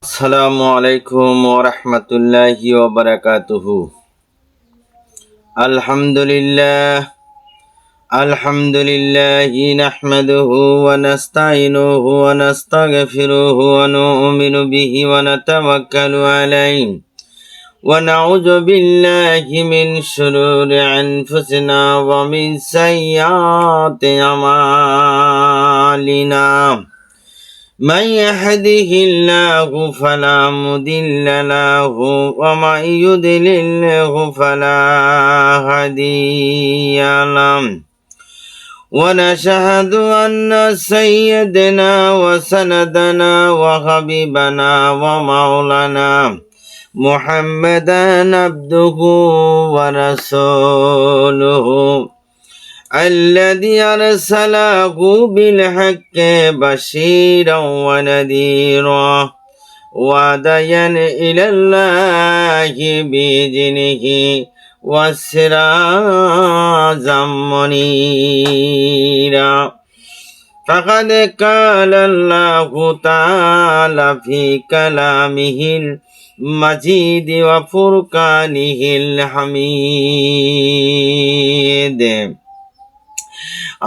আসসালামু আলাইকুম ওয়া রাহমাতুল্লাহি ওয়া বারাকাতুহু। আলহামদুলিল্লাহ আলহামদুলিল্লাহি নাহমাদুহু ওয়া নাস্তাইনুহু ওয়া নাস্তাগফিরুহু ওয়া নু'মিনু বিহি ওয়া নাতাওয়াক্কালু আলাইহি ওয়া নাউযু বিল্লাহি মিন শুরুরি আনফুসিনা ওয়া মিন সাইয়্যাতি আমালিনা। من يهده الله فلا مضل له ومن يضلله فلا هادي له ونشهد أن سيدنا وسندنا وحبيبنا ومولانا محمدا عبده ورسوله الذي أرسله بالحق بشيرا ونذيرا وداعيا إلى الله بإذنه وسراجا منيرا. فقد قال الله تعالى في كلامه المجيد وفرقانه الحميد.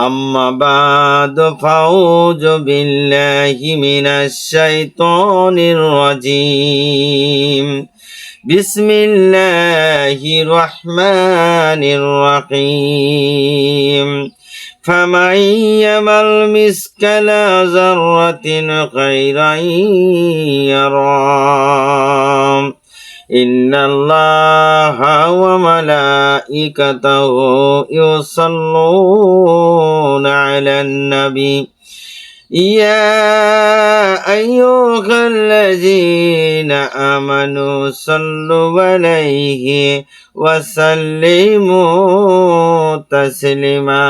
أما بعد فأعوذ بالله من الشيطان الرجيم. بسم الله الرحمن الرحيم. فمن يعمل مثقال ذرة خيرا يره إن الله وملائكته يصلون على النبي يا أيها الذين آمنوا صلوا عليه وسلموا تسليما.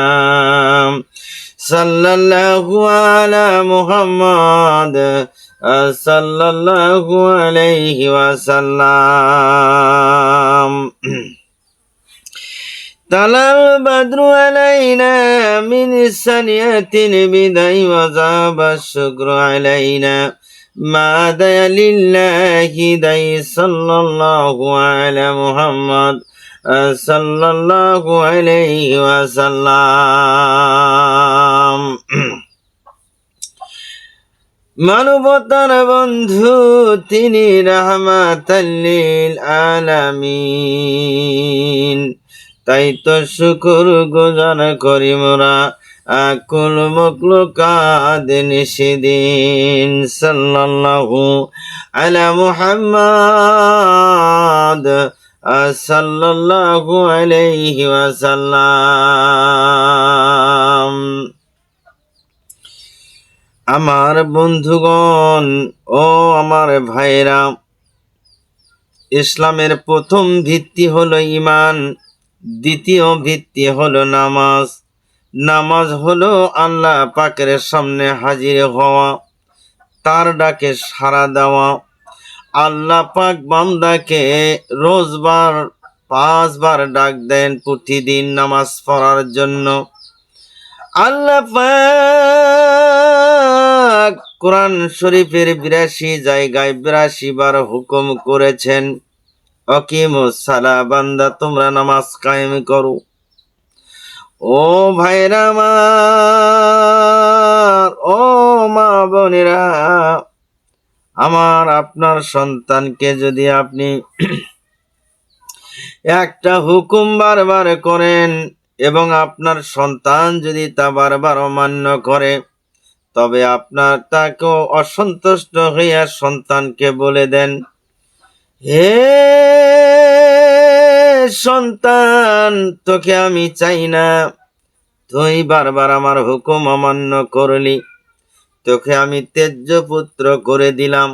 صلى الله على محمد صلى الله عليه وسلم. طلع البدر علينا من ثنية البدع وذهب الشكر علينا ما دعا لله دعي صلى الله على محمد صلى الله عليه وسلم. মানবতার বন্ধু তিনি রাহমাতাল লিল আলামিন, তাই তো শুকর গুজার করি মোরা আকুল মখলুকাত নিশিদিন। সাল্লাল্লাহু আলা মুহাম্মদ সাল্লাল্লাহু আলাইহি ওয়াসাল্লাম। আমার বন্ধুগণ ও আমার ভাইরা, ইসলামের প্রথম ভিত্তি হলো ঈমান, দ্বিতীয় ভিত্তি হলো নামাজ। নামাজ হলো আল্লাহ পাকের সামনে হাজির হওয়া, তার ডাকে সাড়া দেওয়া। আল্লাহ পাক বান্দাকে রোজবার 5 বার ডাক দেন প্রতিদিন নামাজ পড়ার জন্য। আল্লাহ পাক কোরআন শরীফের 82 জায়গায় 82 বার হুকুম করেছেন, আকিমুস সালাহ, বান্দা তোমরা নামাজ কায়েম করো। ও ভাইরা আমার, ও মা বোনেরা, আমার আপনার সন্তানকে যদি আপনি একটা হুকুম বারবার করেন এবং আপনার সন্তান যদি তা বারবার অমান্য করে, তবে আপনার তাকেও অসন্তুষ্ট হইয়া সন্তানকে বলে দেন, হে সন্তান, তোকে আমি চাই না, তুই বারবার আমার হুকুম অমান্য করলি, তোকে আমি ত্যায্য পুত্র করে দিলাম,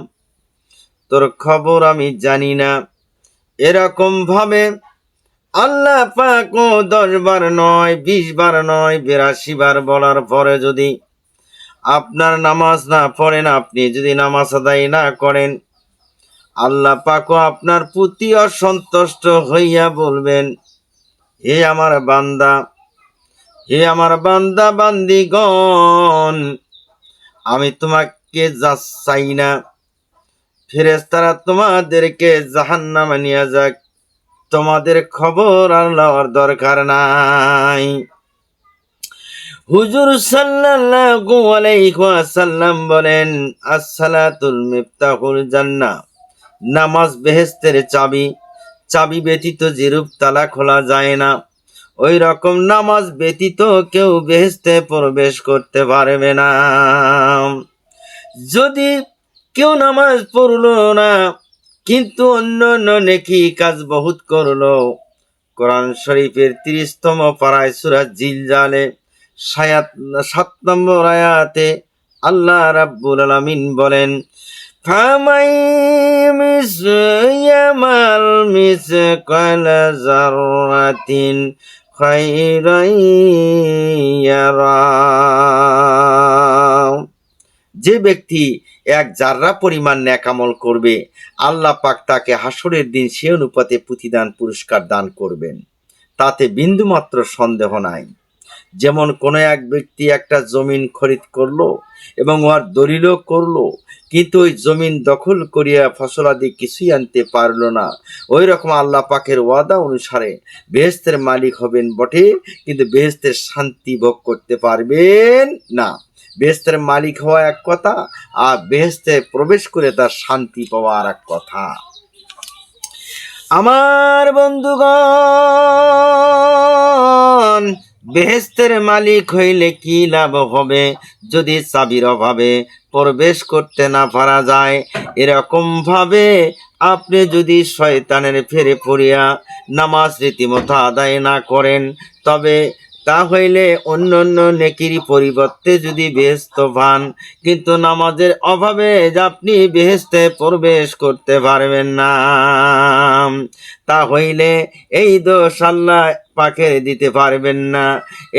তোর খবর আমি জানি না। এরকম ভাবে আল্লাহ পাক 10 বার নয়, 20 বার নয়, 82 বার বলার পরে যদি আপনার নামাজ না পড়েন, আপনি যদি নামাজ আদায় না করেন, আল্লাহ পাকও আপনার প্রতি অসন্তুষ্ট হইয়া বলবেন, হে আমার বান্দা, হে আমার বান্দা বান্দিগণ, আমি তোমাকে যা চাই না, ফেরেশতারা তোমাদেরকে জাহান্নামে নিয়ে যাক, তোমাদের খবর আর লওয়ার দরকার নাই। হুজুর সাল্লাল্লাহু আলাইহি ওয়াসাল্লাম বলেন, আসসালাতুল মিফতাহুল জান্নাহ, নামাজ বেহেশতের চাবি। চাবি ব্যতীত যেরূপ তালা খোলা যায় না, ওই রকম নামাজ ব্যতীত কেউ বেহেশতে প্রবেশ করতে পারবে না। যদি কেউ নামাজ পড়লো না কিন্তু অন্য অন্য নেকি কাজ বহুত করলো, কোরআন শরীফের 30তম পারায় সূরা জিলজালে 7 নম্বর আয়াতে আল্লাহ রাব্বুল আলামিন বলেন, ফামাই মিসয়ামাল মিসকালা যাররাতিন খায়রান ইয়ারা। যে ব্যক্তি এক জাররা পরিমাণ নেক আমল করবে, আল্লাহ পাক তাকে হাসরের দিন সে অনুপাতে প্রতিদান পুরস্কার দান করবেন, তাতে বিন্দুমাত্র সন্দেহ নাই। যেমন কোনো এক ব্যক্তি একটা জমিন খরিদ করলো এবং ওর দলিলও করলো, কিন্তু ওই জমিন দখল করিয়া ফসলাদি কিছুই আনতে পারলো না, ওই রকম আল্লাহ পাকের ওয়াদা অনুসারে বেহেশতের মালিক হবেন বটে, কিন্তু বেহেশতের শান্তি ভোগ করতে পারবেন না। বেহেশতের মালিক হওয়া এক কথা, আর বেহেশতে প্রবেশ করে তার শান্তি পাওয়া আর এক কথা। আমার বন্ধুগণ, বেহেশতের মালিক হইলে কি লাভ হবে যদি চাবির অভাবে প্রবেশ করতে না পারা যায়? এরকম ভাবে আপনি যদি শয়তানের ফেরে পড়িয়া নামাজ রীতিমতো আদায় না করেন, তবে তা হইলে অন্য অন্য নেকির পরিবর্তে যদি বেহেশত পান, কিন্তু নামাজের অভাবে আপনি বেহেশতে প্রবেশ করতে পারবেন না, তা হইলে এই দোষ আল্লাহ পাকের দিতে পারবেন না,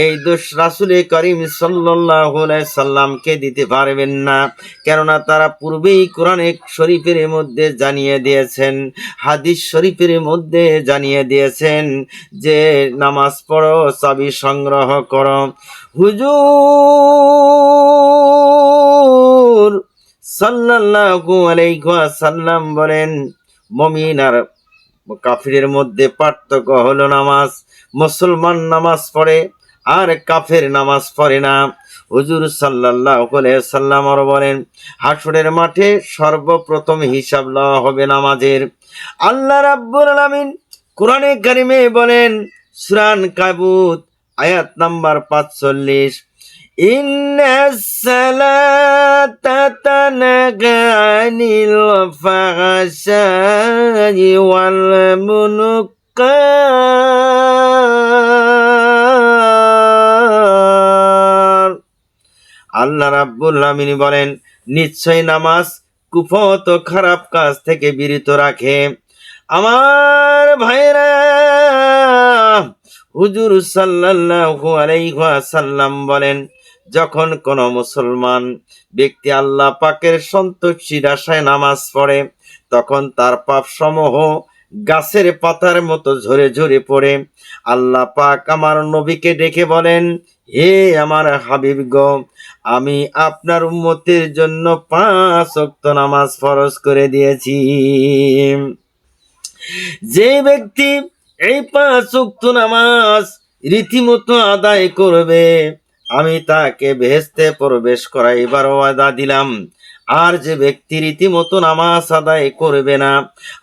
এই দোষ রাসূল করিম সাল্লাল্লাহু আলাইহি সাল্লামকে দিতে পারবেন না। কেননা তারা পূর্বেই কোরআন শরীফের মধ্যে জানিয়ে দিয়েছেন, হাদিস শরীফের মধ্যে জানিয়ে দিয়েছেন যে নামাজ পড়ো, চাবি সংগ্রহ করো। হুজুর সাল্লাল্লাহু আলাইহি ওয়াসাল্লাম বলেন, মুমিন আর কাফিরের মধ্যে পার্থক্য হলো নামাজ। মুসলমান নামাজ পড়ে আর কাফের নামাজ পড়ে না। হুজুর সাল্লাল্লাহু আলাইহি ওয়াসাল্লাম আরো বলেন, হাসরের মাঠে সর্বপ্রথম হিসাব লওয়া হবে নামাজের। আল্লাহ রাব্বুল আলামিন কোরআনে কারিমে বলেন, সূরা আনকাবুত আয়াত নাম্বার 45, ইন্নাস সালাতা তানহা আনিল ফাহশাই ওয়াল মুনকার। আল্লাহ রাব্বুল আলামিন বলেন, নিশ্চয় নামাজ কুফত ও খারাপ কাজ থেকে বিরত রাখে। আমার ভাইরা, হুজুর সাল্লাল্লাহু আলাইহি ওয়াসাল্লাম বলেন, যখন কোন মুসলমান ব্যক্তি আল্লাহ পাকের সন্তুষ্টির আশায় নামাজ পড়ে, তখন তার পাপ সমূহ গাছের পাতার মতো ঝরে ঝরে পড়ে। আল্লাহ পাক আমার নবীকে ডেকে বলেন, হে আমার হাবিব গো, আমি আপনার উম্মতের জন্য 5 ওয়াক্ত নামাজ ফরজ করে দিয়েছি। যে ব্যক্তি এই 5 ওয়াক্ত নামাজ রীতিমতো আদায় করবে, আমি তাকে বেহেশতে প্রবেশ করাইবার ওয়াদা দিলাম। আর যে ব্যক্তি রীতিমতো নামাজ আদায় করবে না,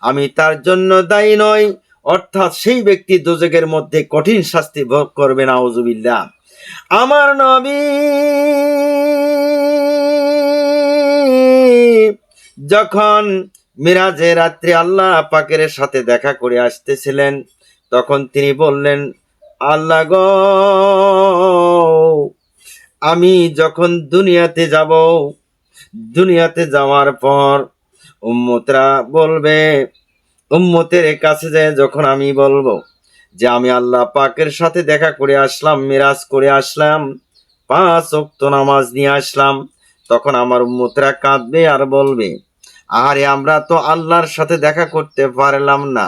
আমি তার জন্য দায়ী নই, অর্থাৎ সেই ব্যক্তি দোজখের মধ্যে কঠিন শাস্তি ভোগ করবে, নাউজুবিল্লাহ। আমার নবী যখন মিরাজের রাত্রে আল্লাহ পাকের সাথে দেখা করে আসতেছিলেন, তখন তিনি বললেন, আল্লাহ গো, আমি যখন দুনিয়াতে যাব, দুনিয়াতে যাওয়ার পর উম্মতরা বলবে, উম্মতের কাছে যায় যখন আমি বলবো যে আমি আল্লাহ পাকের সাথে দেখা করে আসলাম, মিরাজ করে আসলাম, 5 ওয়াক্ত নামাজ নিয়ে আসলাম, তখন আমার উম্মতরা কাঁদবে আর বলবে, আরে আমরা তো আল্লাহর সাথে দেখা করতে পারলাম না।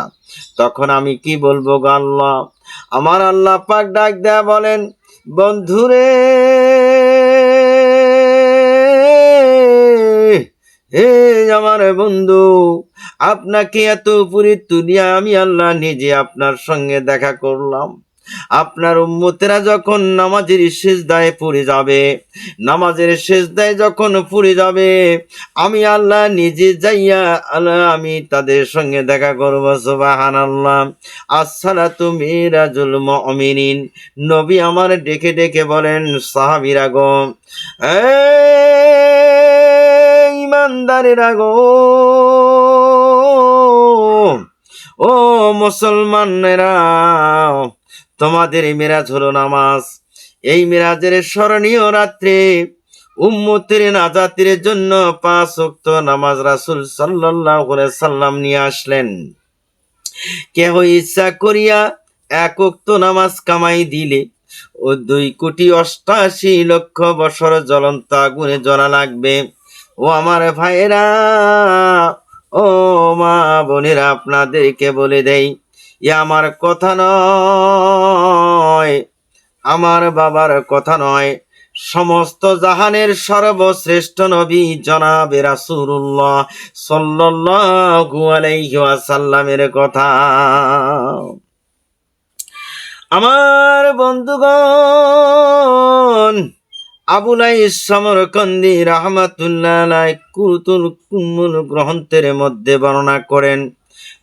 তখন আমি কি বলবো গো আল্লাহ? আমার আল্লাহ পাক ডাক দেয়া বলেন, বন্ধুরে, হে আমার বন্ধু, আপনাকে এত উপরে তুলিয়া আমি আল্লাহ নিজে আপনার সঙ্গে দেখা করলাম। আপনার উম্মতেরা যখন নামাজের সিজদায় পড়ে যাবে, নামাজের সিজদায় যখন পড়ে যাবে, আমি আল্লাহ নিজে যাইয়া আল্লাহ আমি তাদের সঙ্গে দেখা করব। সুবহানাল্লাহ। আসসালাতু মিরাজুল মুমিনিন। নবী আমার ডেকে ডেকে বলেন, সাহাবীরা গো, ইমানদারেরা গো, ও মুসলমানেরা, তোমাদের মিরাজ হলো নামাজ। এই মিরাজের স্মরণীয় রাত্রে উম্মতের নাজাতের জন্য 5 ওয়াক্ত নামাজ রাসূল সাল্লাল্লাহু আলাইহি সাল্লাম নিয়ে আসলেন। কেহ ইচ্ছা করিয়া 1 ওয়াক্ত নামাজ কামাই দিলে ও 2,88,00,000 বছর জ্বলন্ত আগুনে জ্বলা লাগবে। ও আমার ভাইয়েরা, ও মা বোনেরা, আপনাদেরকে বলে দেই, এ আমার কথা নয়, আমার বাবার কথা নয়, সমস্ত জাহানের সর্বশ্রেষ্ঠ নবী জনাবে রাসূলুল্লাহ সাল্লাল্লাহু আলাইহি ওয়াসাল্লামের কথা। আমার বন্ধুগণ, আবুলাইস সমরকন্দি রাহমাতুল্লাহ আলাইহি কুতুল কুমুল গ্রন্থের মধ্যে বর্ণনা করেন,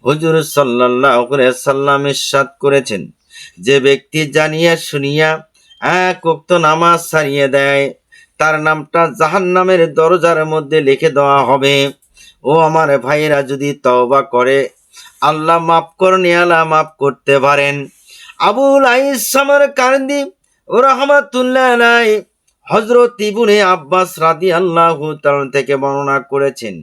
হুজুর সাল্লাল্লাহু আলাইহি সাল্লাম ইরশাদ করেছেন, যে ব্যক্তি জানিয়া শুনিয়া 1 ওয়াক্ত নামাজ ছাড়িয়ে দেয়, তার নামটা জাহান্নামের দরজার মধ্যে লিখে দেওয়া হবে। ও আমার ভাইয়েরা, যদি তওবা করে আল্লাহ মাফ করেন, আল্লাহ মাফ করতে পারেন। আবুল আইস সমরকন্দি রাহমাতুল্লাহ আলাইহি হযরত ইবনে আব্বাস রাদিয়াল্লাহু তাআলা থেকে বর্ণনা করেছেন,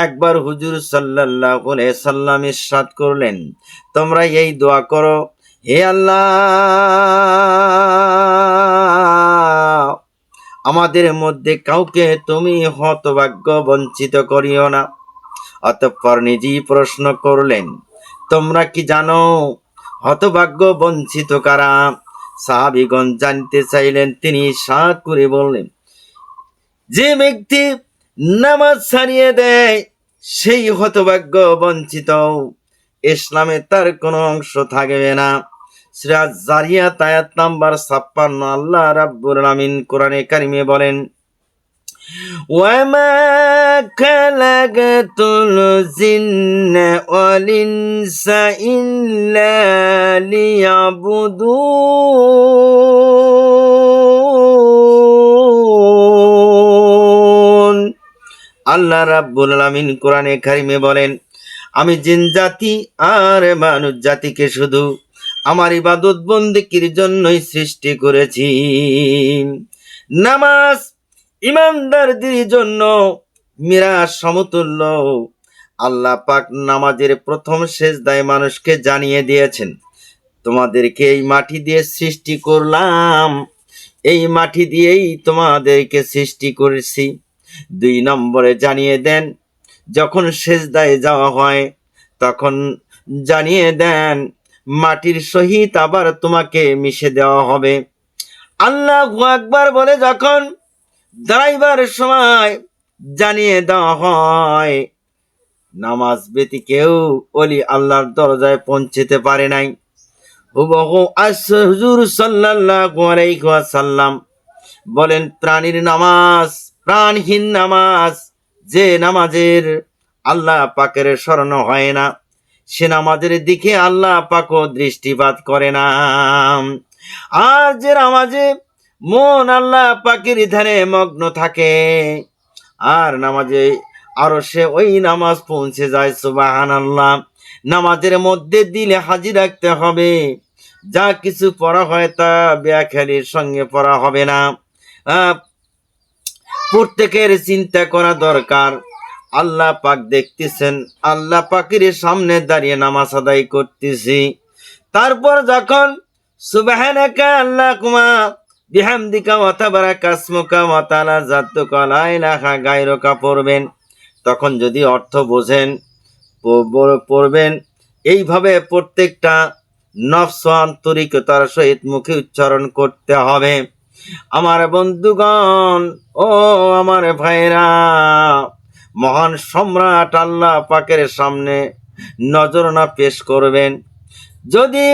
একবার হুজুর সাল্লাল্লাহু আলাইহি সাল্লাম ইরশাদ করলেন, তোমরা এই দোয়া করো, হে আল্লাহ, আমাদের মধ্যে কাউকে তুমি হতভাগ্য বঞ্চিত করিও না। অতঃপর নিজেই প্রশ্ন করলেন, তোমরা কি জানো হতভাগ্য বঞ্চিত কারা? সাহাবীগণ জানতে চাইলেন। তিনি ইরশাদ করে বললেন, যে ব্যক্তি নামাজ ছাড়িয়ে দেয় সেই হতভাগ্য বঞ্চিত, ইসলামে তার কোনো অংশ থাকবে না। সূরা জারিয়াত আয়াত নাম্বার 56। আল্লাহ রাব্বুল আলামিন কোরআনে কারিমে বলেন, ওয়ামা খালাকাতুল জিন্না ওয়াল ইনসা ইল্লা লিয়াবুদুন। আল্লাহ রাব্বুল আলামিন কোরআনে কারিমে বলেন, আমি জিন জাতি আর মানুষ জাতিকে শুধু আমার ইবাদত বন্দেগীর জন্যই সৃষ্টি করেছি। নামাজ ইমানদারদের জন্য মিরাজ সমতুল্য। আল্লাহ পাক নামাজের প্রথম সেজদায় মানুষকে জানিয়ে দিয়েছেন, তোমাদেরকে এই মাটি দিয়ে সৃষ্টি করলাম, এই মাটি দিয়েই তোমাদেরকে সৃষ্টি করেছি। 2 নম্বরে জানিয়ে দেন, যখন সেজদায় যাওয়া হয় তখন জানিয়ে দেন, মাটির সহিত আবার তোমাকে মিশে দেওয়া হবে। আল্লাহু আকবার বলে যখন দাঁড়াইবার সময় জানিয়ে দেওয়া হয়, নামাজ ব্যতী কেউ ওলি আল্লাহর দরজায় পৌঁছতে পারে নাই। হুবহু হুজুর সাল্লাল্লাহু আলাইহি ওয়াসাল্লাম বলেন, প্রাণীর নামাজ, প্রাণহীন নামাজ, যে নামাজের আল্লাহ পাকের স্মরণ হয় না, সে নামাজের দিকে আল্লাহ পাকও দৃষ্টিপাত করে না। আর যে নামাজে মন আল্লাহ পাকের ধ্যানে মগ্ন থাকে, আর নামাজে আরো সে ওই নামাজ পৌঁছে যায়। সুবহানাল্লাহ। নামাজের মধ্যে দিলে হাজির রাখতে হবে। যা কিছু পড়া হয় তা বেখেয়ালির সঙ্গে পড়া হবে না। প্রত্যেকের চিন্তা করা দরকার, আল্লাহ পাক দেখতেছেন, আল্লাহ পাকের সামনে দাঁড়িয়ে নামাজ আদায় করতেছি। তারপর যখন সুবহানাকা আল্লাহুম্মা বিহামদিকা ওয়া তাবারাকা ইসমুকা ওয়া তাআলা জাতুকা লা ইলাহা গায়রুকা পড়বেন, তখন যদি অর্থ বোঝেন পড়বেন। এইভাবে প্রত্যেকটা নফস আন্তরিকতার সহিত মুখে উচ্চারণ করতে হবে। আমার বন্ধুগণ, ও আমার ভাইরা, মহান সম্রাট আল্লাহ পাকের সামনে নজরানা পেশ করবেন। যদি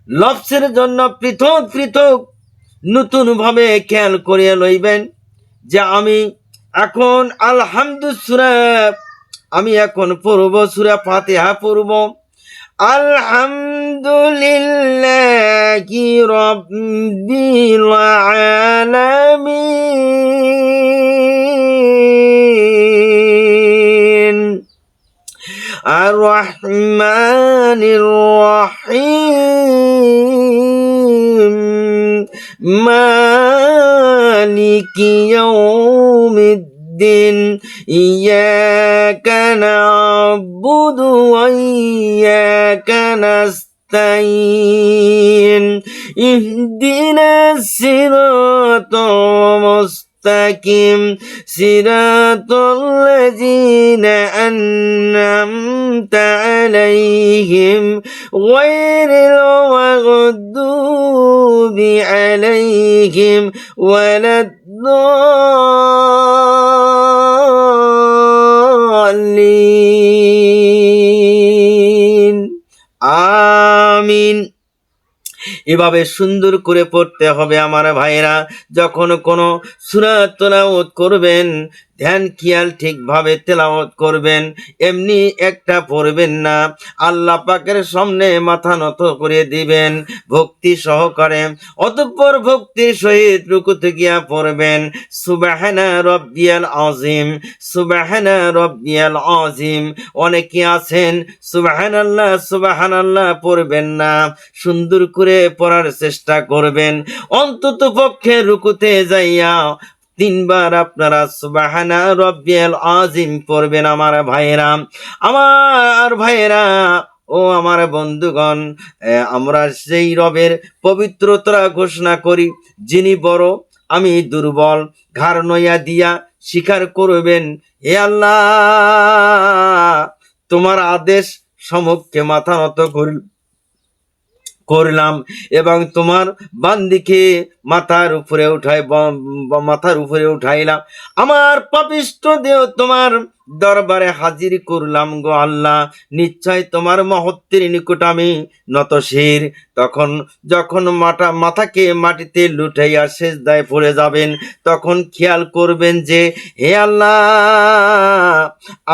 লফসের জন্য পৃথক পৃথক নতুন ভাবে খেয়াল করিয়া লইবেন যে আমি এখন আলহামদুলিল্লাহ আমি এখন পড়ব সূরা ফাতিহা পড়ব, আলহামদুলিল্লাহি রাব্বিল আলামিন আর রহমানির রহিম মালিকি ইয়াউমিদ্দিন ইয়াকা না'বুদু ওয়া ইয়াকা নাস্তাইন ইহদিনাস সিরাতাল মুস্তাকিম সিরাতাল লাযিনা আন'আমতা আলাইহিম গায়রিল মাগদুবি আলাইহিম ওয়ালাদ-দাল্লিন। আমিন। এভাবে সুন্দর করে পড়তে হবে আমার ভাইরা। যখন কোনো সূরা তেলাওয়াত করবেন ধ্যান খেয়াল ঠিকভাবে তেলাওয়াত করবেন, এমনি একটা পড়বেন না। আল্লাহ পাকের সামনে মাথা নত করে দিবেন ভক্তি সহকারে, অতঃপর ভক্তির সহিত রুকুতে গিয়া পড়বেন সুবহানা রাব্বিয়াল আযীম, সুবহানা রাব্বিয়াল আযীম। অনেকে আছেন সুবহানাল্লাহ সুবহানাল্লাহ পড়বেন না, সুন্দর করে পড়ার চেষ্টা করবেন। অন্তত পক্ষে রুকুতে যাইয়া 3 বার আপনারা সুবহানা রাব্বিয়াল আযীম পড়বেন আমার ভাইরা। আমার ভাইরা ও আমার বন্ধুগণ, আমরা সেই রবের পবিত্রতা ঘোষণা করি যিনি বড় আমি দুর্বল। ঘাড় নইয়া দিয়া স্বীকার করবেন, হে আল্লাহ তোমার আদেশ সম্মুখে মাথা নত করলাম এবং তোমার বান্দিকে মাথার উপরে উঠাইলাম। আমার পাপিষ্ঠ দেহ তোমার দরবারে হাজির করলাম গো আল্লাহ। নিশ্চয় তোমার মহত্বের নিকট আমি নতশির। তখন যখন মাথাকে মাটিতে লুটাইয়া সেজদায় পড়ে যাবেন, তখন খেয়াল করবেন যে হে আল্লাহ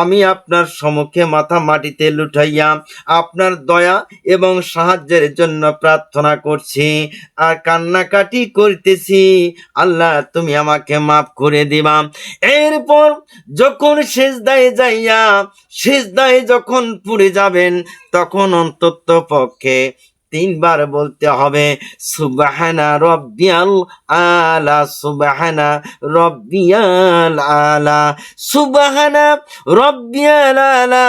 আমি আপনার সম্মুখে মাথা মাটিতে লুটাইয়া আপনার দয়া এবং সাহায্যের জন্য প্রার্থনা করছি আর কান্নাকাটি করতেছি। আল্লাহ তুমি আমাকে মাফ করে দিবা। এরপর যখন সেজদায় যখন পড়ে যাবেন, তখন অন্তত পক্ষে 3 বার বলতে হবে সুবহানা রাব্বিয়াল আলা, সুবহানা রাব্বিয়াল আলা, সুবহানা রাব্বিয়াল আলা।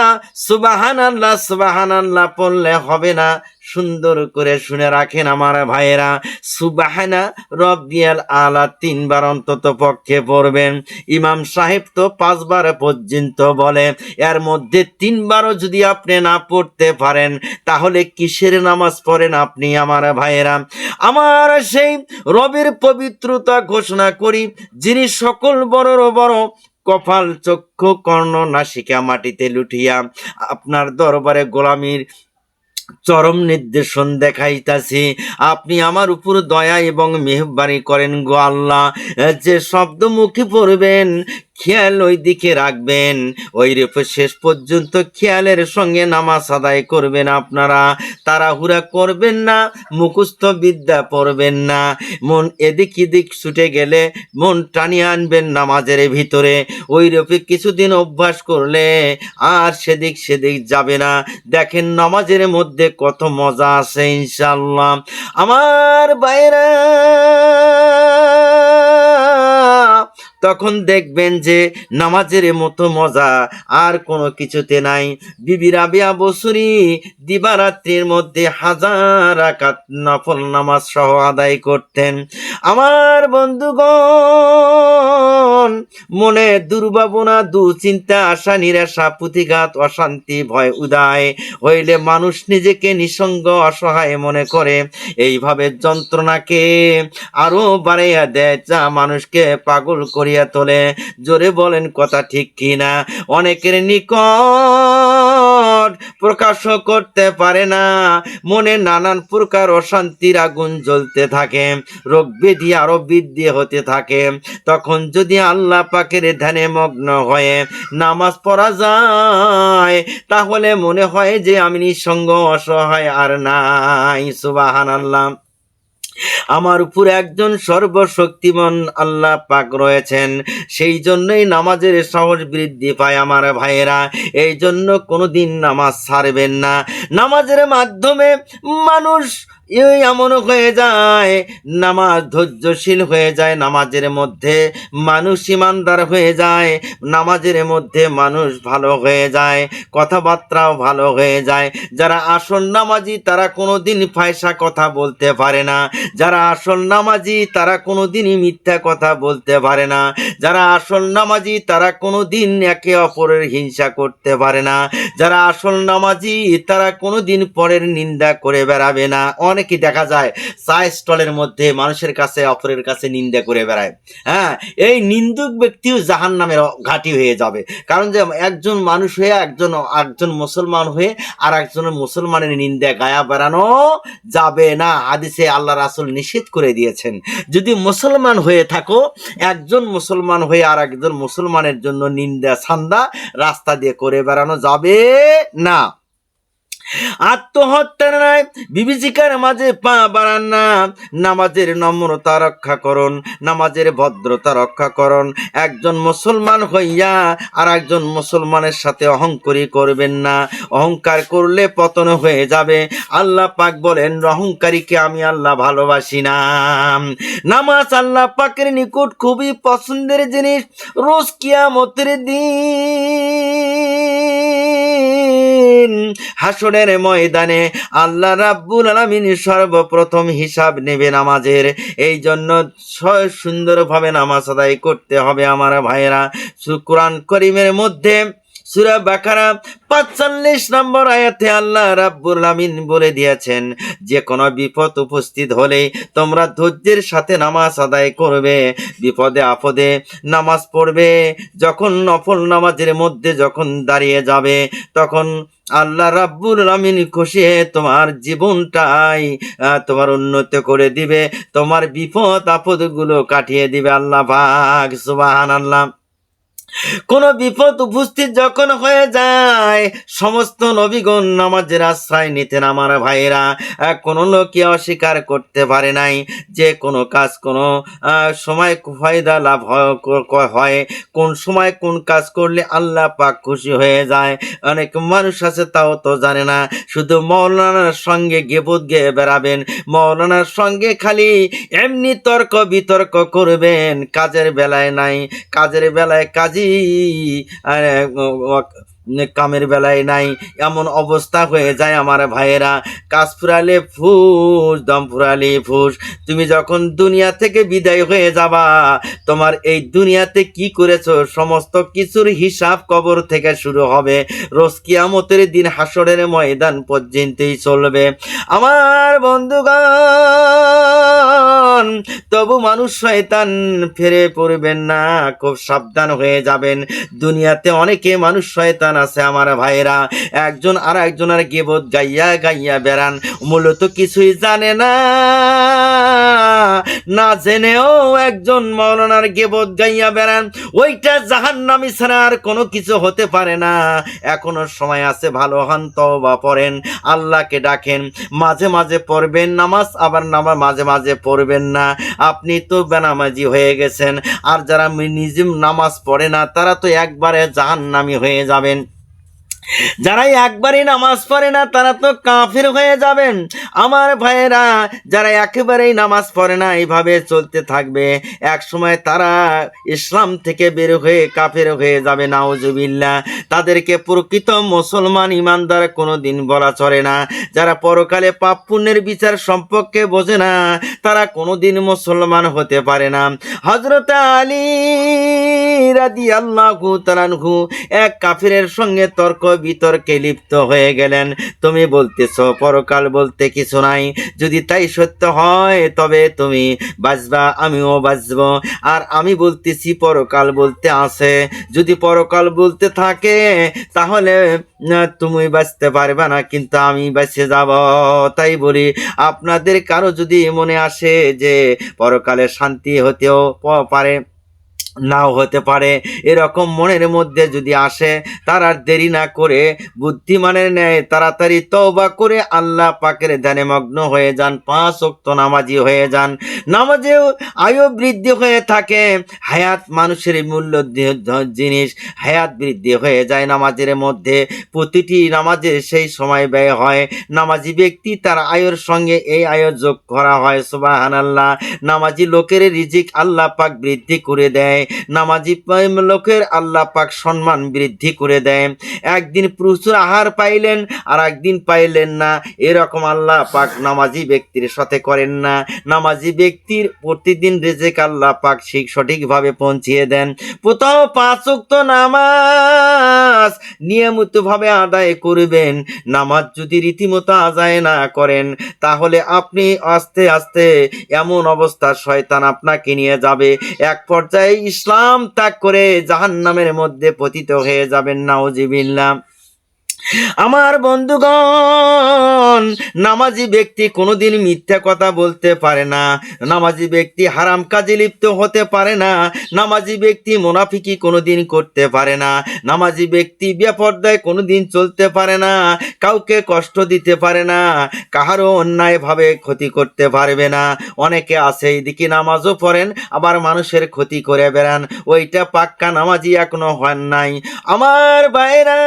সুবহানাল্লাহ সুবহানাল্লাহ পড়লে হবে না, সুন্দর করে শুনে রাখেন আমার ভাইয়েরা। সুবহানা রাব্বিয়াল আলা 3 বার অন্তত পক্ষে পড়বেন। ইমাম সাহেব তো 5 বার পর্যন্ত বলে, এর মধ্যে 3 বারও যদি আপনি না পড়তে পারেন তাহলে কিসের নামাজ পড়েন আপনি আমার ভাইয়েরা। আমার সেই রবের পবিত্রতা ঘোষণা করি যিনি সকল বড় বড় কপাল চক্ষু কর্ণ নাসিকা মাটিতে লুটিয়া আপনার দরবারে গোলামির চরম নির্দেশন দেখাইতাছি। আপনি আমার উপর দয়া এবং মেহেরবানি করেন গো আল্লাহ। যে শব্দ মুখে পড়বেন খেয়াল ওই দিকে রাখবেন, ওই রূপে শেষ পর্যন্ত খেয়ালের সঙ্গে নামাজ আদায় করবেন। আপনারা তাড়াহুড়া করবেন না, মুখস্থ বিদ্যা পড়বেন না। মন এদিক এদিক ছুটে গেলে মন টানিয়ে আনবেন নামাজের ভিতরে। ওই রূপে কিছুদিন অভ্যাস করলে আর সেদিক যাবে না। দেখেন নামাজের মধ্যে কত মজা আছে ইনশাআল্লাহ আমার বাইরা। তখন দেখবেন যে নামাজের মতো মজা আর কোনো কিছুতে নাই। বিবি রাবিয়া বসরি দিবারাত্রির মধ্যে 1000 রাকাত নফল নামাজ সহ আদায় করতেন। আমার বন্ধুগণ, মনে দুর্ভাবনা দুশ্চিন্তা আশা নিরাশা প্রতিঘাত অশান্তি ভয় উদয় হইলে মানুষ নিজেকে নিঃসঙ্গ অসহায় মনে করে। এইভাবে যন্ত্রণাকে আরো বাড়াইয়া দেয়, যা মানুষকে পাগল করিয়া করিয়া তোলে। জোরে বলেন কথা ঠিক কিনা? অনেকের নিকট প্রকাশ করতে পারে না, মনে নানান প্রকার অশান্তির আগুন জ্বলতে থাকে, রোগ ব্যাধি আরো বৃদ্ধি হতে থাকে। তখন যদি আল্লাহ পাকের ধ্যানে মগ্ন হয়ে নামাজ পড়া যায়, তাহলে মনে হয় যে আমি নিঃসঙ্গ অসহায় আর নাই। সুবহানাল্লাহ। আমার উপর একজন সর্বশক্তিমান আল্লাহ পাক রয়েছেন, সেই জন্যই নামাজের সাহস বৃদ্ধি পায় আমার ভাইয়েরা। এই জন্য কোনোদিন নামাজ ছাড়বেন না। নামাজের মাধ্যমে মানুষ এমন হয়ে যায়, নামাজ ধৈর্যশীল হয়ে যায়, নামাজের মধ্যে মানুষ ইমানদার হয়ে যায়, নামাজের মধ্যে মানুষ ভালো হয়ে যায়, কথাবার্তাও ভালো হয়ে যায়। যারা আসল নামাজি তারা কোনোদিন ফায়সা কথা বলতে পারে না, যারা আসল নামাজি তারা কোনোদিনই মিথ্যা কথা বলতে পারে না, যারা আসল নামাজি তারা কোনোদিন একে অপরের হিংসা করতে পারে না, যারা আসল নামাজি তারা কোনোদিন পরের নিন্দা করে বেড়াবে না। অনেকে দেখা যায় চা স্টলের মধ্যে মানুষের কাছে অপরের কাছে নিন্দা করে বেড়ায়। হ্যাঁ, এই নিন্দুক ব্যক্তিও জাহান্নামের ঘাঁটি হয়ে যাবে। কারণ যে একজন মানুষ হয়ে একজন মুসলমান হয়ে আর একজনের মুসলমানের নিন্দা গায়া বেড়ানো যাবে না। হাদিসে আল্লাহ রাসূল নিষেধ করে দিয়েছেন, যদি মুসলমান হয়ে থাকো, একজন মুসলমান হয়ে আর একজন মুসলমানের জন্য নিন্দা ছান্দা রাস্তা দিয়ে করে বেড়ানো যাবে না। আত্মহত্যার নয়, বিভীষিকার মাঝে পা বাড়ান না। নামাজের নম্রতা রক্ষা করুন, নামাজের ভদ্রতা রক্ষা করুন। একজন মুসলমান হইয়া আর একজন মুসলমানের সাথে অহংকারী করবেন না। অহংকার করলে পতন হয়ে যাবে। আল্লাহ পাক বলেন, অহংকারীকে আমি আল্লাহ ভালোবাসি না। নামাজ আল্লাহ পাকের নিকট খুবই পছন্দের জিনিস। রোজ কিয়ামতের দিন হাসরের ময়দানে আল্লাহ রাব্বুল আলামিন সর্বপ্রথম হিসাব নেবে নামাজের। এই জন্য সুন্দরভাবে নামাজ আদায় করতে হবে আমার ভাইয়েরা। কুরআন কারীমের মধ্যে সূরা বাকারা ৪৫ নম্বর আয়াতে আল্লাহ রাব্বুল আলামিন বলে দিয়েছেন, যে কোনো বিপদ উপস্থিত হলে তোমরা ধৈর্যের সাথে নামাজ আদায় করবে, বিপদে আপদে নামাজ পড়বে। যখন নফল নামাজের মধ্যে যখন দাঁড়িয়ে যাবে, তখন আল্লাহ রাব্বুল আলামিন খুশি হয়ে তোমার জীবনটাই তোমার উন্নত করে দিবে, তোমার বিপদ আপদগুলো কাটিয়ে দিবে আল্লাহ পাক। সুবহানাল্লাহ। কোন বিপদ উপস্থিত যখন হয়ে যায়, সমস্ত নবীগণ নামাজের আশ্রয় নিতেন আমার ভাইয়েরা। কোন লোকই অস্বীকার করতে পারে নাই যে কোনো কাজ কোনো সময় ফায়দা লাভ হয়, কোন সময় কোন কাজ করলে আল্লাহ পাক খুশি হয়ে যায়। অনেক মানুষ আছে তাও তো জানে না, শুধু মৌলানার সঙ্গে গেবত গেয়ে বেড়াবেন, মৌলানার সঙ্গে খালি এমনি তর্ক বিতর্ক করবেন, কাজের বেলায় নাই, কাজের বেলায় কাজী আর কামের বেলায় নাই, এমন অবস্থা হয়ে যায় আমার ভাইয়েরা। কাজ ফুরালে ফুস, দম ফুরালে ফুস। তুমি যখন দুনিয়া থেকে বিদায় হয়ে যাবা, তোমার এই দুনিয়াতে কি করেছো সমস্ত কিছুর হিসাব কবর থেকে শুরু হবে, রোজ কিয়ামতের দিন হাসরের ময়দান পর্যন্তই চলবে আমার বন্ধুগণ। তবু মানুষ শয়তান ফিরে পড়বেন না, খুব সাবধান হয়ে যাবেন। দুনিয়াতে অনেকে মানুষ শয়তান আছে আমার ভাইরা, একজন আর একজনের গীবত গাইয়া গাইয়া বেড়ান, মূলত কিছুই জানে না, না জেনেও একজন মাওলানার গীবত গাইয়া বেড়ান, ওইটা জাহান্নামী ছাড়া আর কোনো কিছু হতে পারে না। এখনো সময় আছে, ভালো হন, তওবা পড়েন, আল্লাহকে ডাকেন, মাঝে মাঝে পড়বেন নামাজ, আবার মাঝে মাঝে পড়বেন না। আপনি তো বেনামাজি হয়ে গেছেন, আর যারা নিজে নামাজ পড়ে না তারা তো একবারে জাহান্নামী হয়ে যাবেন। যারা একবারই নামাজ পড়ে না তারা তো কাফের হয়ে যাবেন আমার ভাইয়েরা। যারা একেবারেই নামাজ পড়ে না এইভাবে চলতে থাকবে, এক সময় তারা ইসলাম থেকে বের হয়ে কাফের হয়ে যাবে, নাউজুবিল্লাহ। তাদেরকে প্রকৃত মুসলমান ইমানদার কোনোদিন বলা চলে না। যারা পরকালে পাপ পুণ্যের বিচার সম্পর্কে বোঝে না, তারা কোনোদিন মুসলমান হতে পারে না। হযরত আলী রাদিয়াল্লাহু তাআলা আনহু এক কাফিরের সঙ্গে তর্ক বিতর্কে লিপ্ত হয়ে গেলেন। তুমি বলতেছ পরকাল বলতে কিছু নাই, যদি তাই সত্য হয় তবে তুমি বাঁচবা, আমিও বাঁচব। আর আমি বলতেছি পরকাল বলতে আছে, যদি পরকাল বলতে থাকে তাহলে তুমি বাঁচতে পারবে না, কিন্তু আমি বেঁচে যাব। তাই বলি, আপনাদের কারো যদি মনে আসে যে পরকালে শান্তি হতেও পারে, নাও হতে পারে, এরকম মনের মধ্যে যদি আসে, তার আর দেরি না করে বুদ্ধিমানের ন্যায় তাড়াতাড়ি তওবা করে আল্লাহ পাকের ধ্যানে মগ্ন হয়ে যান, 5 ওয়াক্ত নামাজি হয়ে যান। নামাজেও আয়ু বৃদ্ধি হয়ে থাকে। হায়াত মানুষের মূল্য জিনিস, হায়াত বৃদ্ধি হয়ে যায় নামাজের মধ্যে। প্রতিটি নামাজের সেই সময় ব্যয় হয়, নামাজি ব্যক্তি তার আয়ুর সঙ্গে এই আয়ু যোগ করা হয়। সুবহানাল্লাহ। নামাজি লোকের রিজিক আল্লাহ পাক বৃদ্ধি করে দেয়, নামাজি লোকের আল্লাহ পাক সম্মান বৃদ্ধি করে দেয়। একদিন প্রচুর আহার পাইলেন আর একদিন পাইলেন না, এরকম আল্লাহ পাক নামাজি ব্যক্তির সাথে করেন না। নামাজি ব্যক্তির প্রতিদিন রিজিক আল্লাহ পাক সঠিকভাবে পৌঁছিয়ে দেন। প্রথম 5 ওয়াক্ত নামাজ নিয়মিতভাবে আদায় করবেন। নামাজ যদি রীতিমতো আদায় না করেন তাহলে আপনি আস্তে আস্তে এমন অবস্থা শয়তান আপনাকে নিয়ে যাবে, এক পর্যায়ে ইসলাম ত্যাগ করে জাহান্নামের মধ্যে পতিত হয়ে যাবেন। নাউজুবিল্লাহ। আমার বন্ধুগণ, নামাজি ব্যক্তি কোনোদিন মিথ্যা কথা বলতে পারে না, নামাজি ব্যক্তি হারাম কাজে লিপ্ত হতে পারে না, নামাজি ব্যক্তি মুনাফিকি কোনোদিন করতে পারে না, নামাজি ব্যক্তি বেপরদায় কোনোদিন চলতে পারে না, কাউকে কষ্ট দিতে পারে না, কাহারও অন্যায়ভাবে ক্ষতি করতে পারবে না। অনেকে আছে এইদিকে নামাজও পড়েন আবার মানুষের ক্ষতি করে বেড়ান, ওইটা পাক্কা নামাজি এখনো হন নাই। আমার ভাইরা,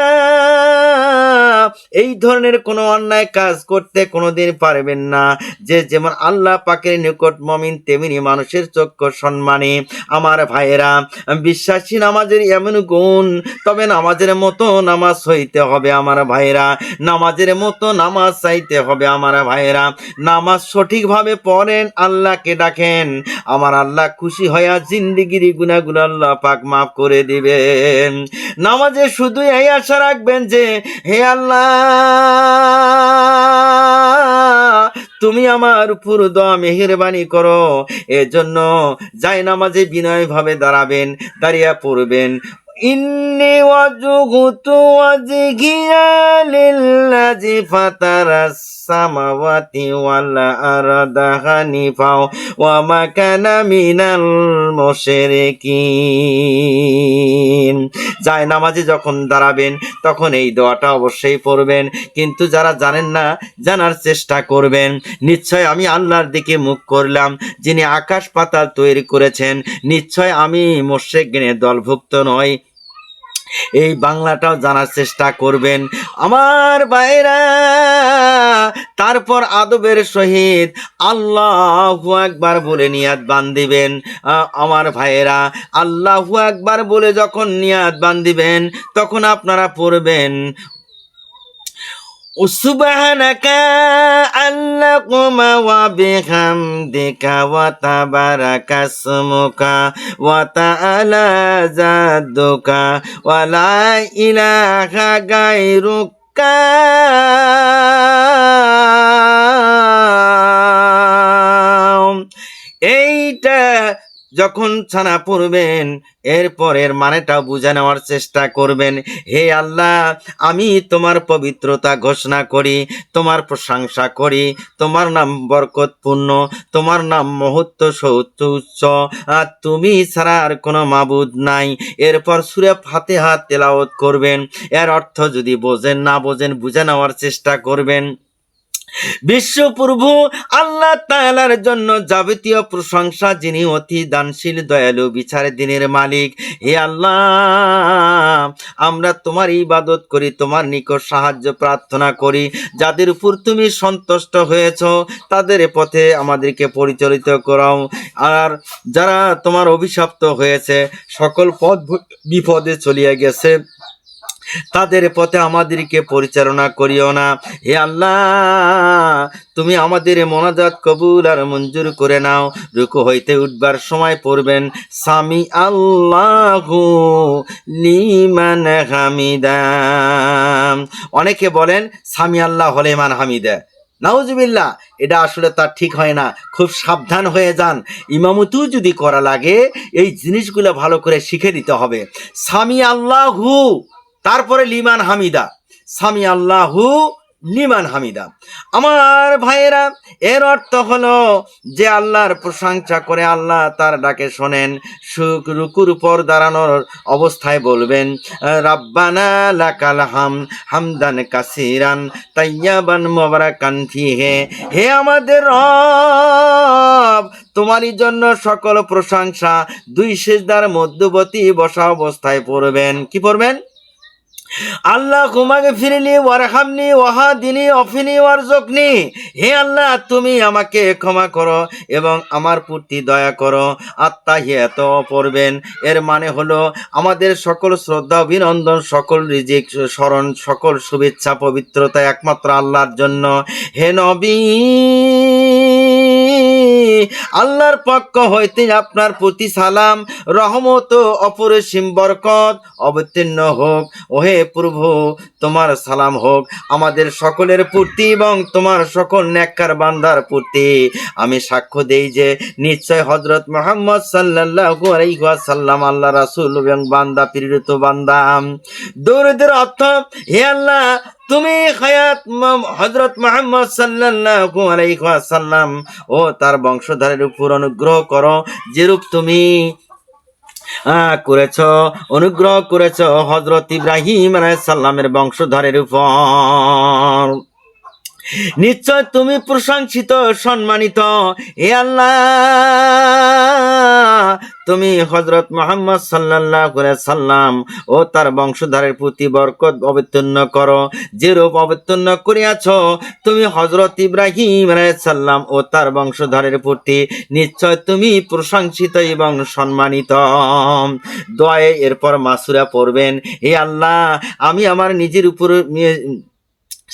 এই ধরনের কোনো অন্যায় কাজ করতে কোনোদিন পারবেন না। যে যেমন আল্লাহ পাকের নিকট মুমিন তেমনি মানুষের চক্ষু সম্মানী। আমার ভাইয়েরা, বিশ্বাসী নামাজের এমন গুণ, তবে নামাজের মতো নামাজ হইতে হবে আমার ভাইয়েরা, নামাজের মতো নামাজ চাইতে হবে আমার ভাইয়েরা। নামাজ সঠিকভাবে পড়েন, আল্লাহকে ডাকেন, আমার আল্লাহ খুশি হইয়া জিন্দেগির গুনাহগুলো আল্লাহ পাক মাফ করে দিবেন। নামাজে শুধু এই আশা রাখবেন যে হে আল্লাহ, তুমি আমার উপর দয়া মেহেরবানি করো। এজন্য যাই নামাজে বিনয় ভাবে দাঁড়াবেন, দাঁড়িয়ে পড়বেন ইন্নী ওয়াজহুতু ওয়াজহিয়া লিল্লাযী ফাতারাস সামাওয়াতি ওয়াল আরদা হানিফা ওয়া মা কানা মিনাল মুশরিকিন। যায় নামাজে যখন দাঁড়াবেন তখন এই দোয়াটা অবশ্যই পড়বেন, কিন্তু যারা জানেন না জানার চেষ্টা করবেন। নিশ্চয় আমি আল্লাহর দিকে মুখ করলাম যিনি আকাশ পাতাল তৈরি করেছেন, নিশ্চয় আমি মুশরিকগণের দলভুক্ত নই। এই বাংলাটাও জানার চেষ্টা করবেন আমার ভাইরা। তারপর আদবের সহিত আল্লাহু আকবার বলে নিয়াত বান্ধিবেন। আমার ভাইয়েরা, আল্লাহু আকবার বলে যখন নিয়াত বান্ধিবেন তখন আপনারা পড়বেন সুবহানাকা আল্লাহুম্মা ওয়া বিহামদিকা ওয়া তাবারাকা ইসমুকা ওয়া তাআলা জাদ্দুকা ওয়া লা ইলাহা গায়রুকা। এইটা যখন ছানা পড়বেন এরপরের মানেটা বুঝে নেওয়ার চেষ্টা করবেন। হে আল্লাহ, আমি তোমার পবিত্রতা ঘোষণা করি, তোমার প্রশংসা করি, তোমার নাম বরকতপূর্ণ, তোমার নাম মহত্ব সৌচ্চ উচ্চ, আর তুমি ছাড়া আর কোনো মাবুদ নাই। এরপর সূরা ফাতিহা তেলাওয়াত করবেন। এর অর্থ যদি বোঝেন না বোঝেন বুঝে নেওয়ার চেষ্টা করবেন। বিশ্বপ্রভু আল্লাহ তাআলার জন্য যাবতীয় প্রশংসা, যিনি অতি দানশীল দয়ালু বিচারের দিনের মালিক। হে আল্লাহ, আমরা তোমার ইবাদত করি, তোমার নিকট সাহায্য প্রার্থনা করি। যাদের উপর তুমি সন্তুষ্ট হয়েছ তাদের পথে আমাদেরকে পরিচালিত করাও, আর যারা তোমার অভিশপ্ত হয়েছে সকল পথ বিপদে চলিয়ে গেছে তাদের পথে আমাদেরকে পরিচালনা করিও না। হে আল্লাহ, তুমি আমাদের মোনাজাত কবুল আর মঞ্জুর করে নাও। রুকু হইতে উঠবার সময় পড়বেন সামি আল্লাহু লিমান হামিদা। অনেকে বলেন সামি আল্লাহ লিমান হামিদা, নাউজুবিল্লাহ, এটা আসলে তার ঠিক হয় না। খুব সাবধান হয়ে যান। ইমামতিও যদি করা লাগে এই জিনিসগুলো ভালো করে শিখে দিতে হবে। সামি আল্লাহু, তারপরে লিমান হামিদা, সামি আল্লাহু লিমান হামিদা। আমার ভাইয়েরা, এর অর্থ হলো যে আল্লাহর প্রশংসা করে আল্লাহ তার ডাকে শোনেন। রুকুর উপর দাঁড়ানোর অবস্থায় বলবেন রাব্বানা লাকাল হামদান কাসিরান তাইয়াবান মুবারাকান ফিহি। হে আমাদের রব, তোমারই জন্য সকল প্রশংসা। দুই সিজদার মধ্যবর্তী বসা অবস্থায় পড়বেন। কি পড়বেন? আল্লাহ কুমাকে ফিরিলি ওয়ারহামনি ওয়াহাদিনী অফিনি ওয়ারজুকনি। হে আল্লাহ, তুমি আমাকে ক্ষমা করো এবং আমার প্রতি দয়া করো। আত্মাহিয়াত পড়বেন। এর মানে হলো আমাদের সকল শ্রদ্ধা, অভিনন্দন, সকল রিজিক, স্মরণ, সকল শুভেচ্ছা, পবিত্রতা একমাত্র আল্লাহর জন্য। হে নবী, আল্লাহর পক্ষ হইতে আপনার প্রতি সালাম, রহমত ও অপরিসীম বরকত অবতীর্ণ হোক। ওহে প্রভু, তোমার সালাম হোক আমাদের সকলের প্রতি এবং তোমার সকল নেককার বান্দার প্রতি। আমি সাক্ষ্য দেই যে নিশ্চয় হযরত মুহাম্মদ সাল্লাল্লাহু আলাইহি ওয়াসাল্লাম আল্লাহ রাসূল এবং বান্দা, প্রেরিত বান্দা। দরুদের অর্থ, হে আল্লাহ, তুমি হযরত মুহাম্মদ সাল্লাল্লাহু আলাইহি ওয়াসাল্লাম ও তার বংশধরের উপর অনুগ্রহ করো, যেরূপ তুমি অনুগ্রহ করেছ হযরত ইব্রাহিম আলাইহিস সালামের বংশধরের উপর। নিশ্চয় তুমি প্রশংসিত, সম্মানিত। হে আল্লাহ, তুমি হযরত মুহাম্মদ সাল্লাল্লাহু আলাইহি সাল্লাম ও তার বংশধরের প্রতি বরকত অবতীর্ণ করো, যেরূপ অবতীর্ণ করিয়াছ তুমি হযরত ইব্রাহিম আলাইহিস সালাম ও তার বংশধরের প্রতি। নিশ্চয় তুমি প্রশংসিত এবং সম্মানিত। দোয়ায়ে এরপর মাসুরা পড়বেন, হে আল্লাহ, আমি আমার নিজের উপর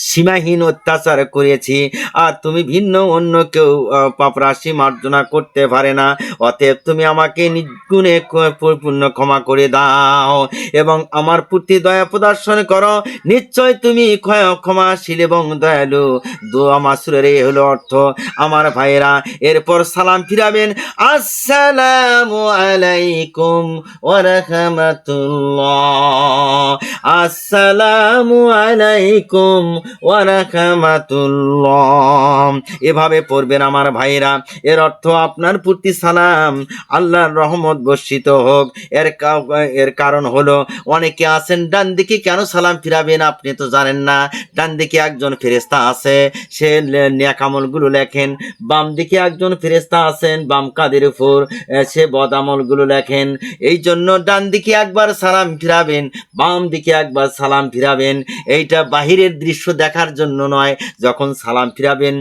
সীমাহীন অত্যাচার করেছি, আর তুমি ভিন্ন অন্য কেউ পাপরাশি মার্জনা করতে পারে না। অতএব তুমি আমাকে নির্গুণে পরিপূর্ণ ক্ষমা করে দাও এবং আমার প্রতি দয়া প্রদর্শন করো। নিশ্চয় তুমি ক্ষমাশীল এবং দয়ালু। দোয়া মাসুরের এই হলো অর্থ। আমার ভাইয়েরা, এরপর সালাম ফিরাবেন আসসালামু আলাইকুম ওয়া রাহমাতুল্লাহ, আসসালামু আলাইকুম ওয়া রাহমাতুল্লাহ। এভাবে পড়বেন আমার ভাইরা। এর অর্থ আপনার প্রতি সালাম, আল্লাহর রহমত বর্ষিত হোক। এর কারণ হলো অনেকে আছেন ডান দিকে কেন সালাম ফিরাবেন আপনি তো জানেন না। ডান দিকে একজন ফেরেশতা আছে, সে নেক আমলগুলো লেখেন। বাম দিকে একজন ফেরেশতা আছেন, বাম কাঁধের উপর, সে বদ আমলগুলো লেখেন। এই জন্য ডান দিকে একবার সালাম ফিরাবেন, বাম দিকে একবার সালাম ফিরাবেন। এইটা বাহিরের দৃশ্য দেখার জন্য নয়। যখন সালাম ফিরাবেন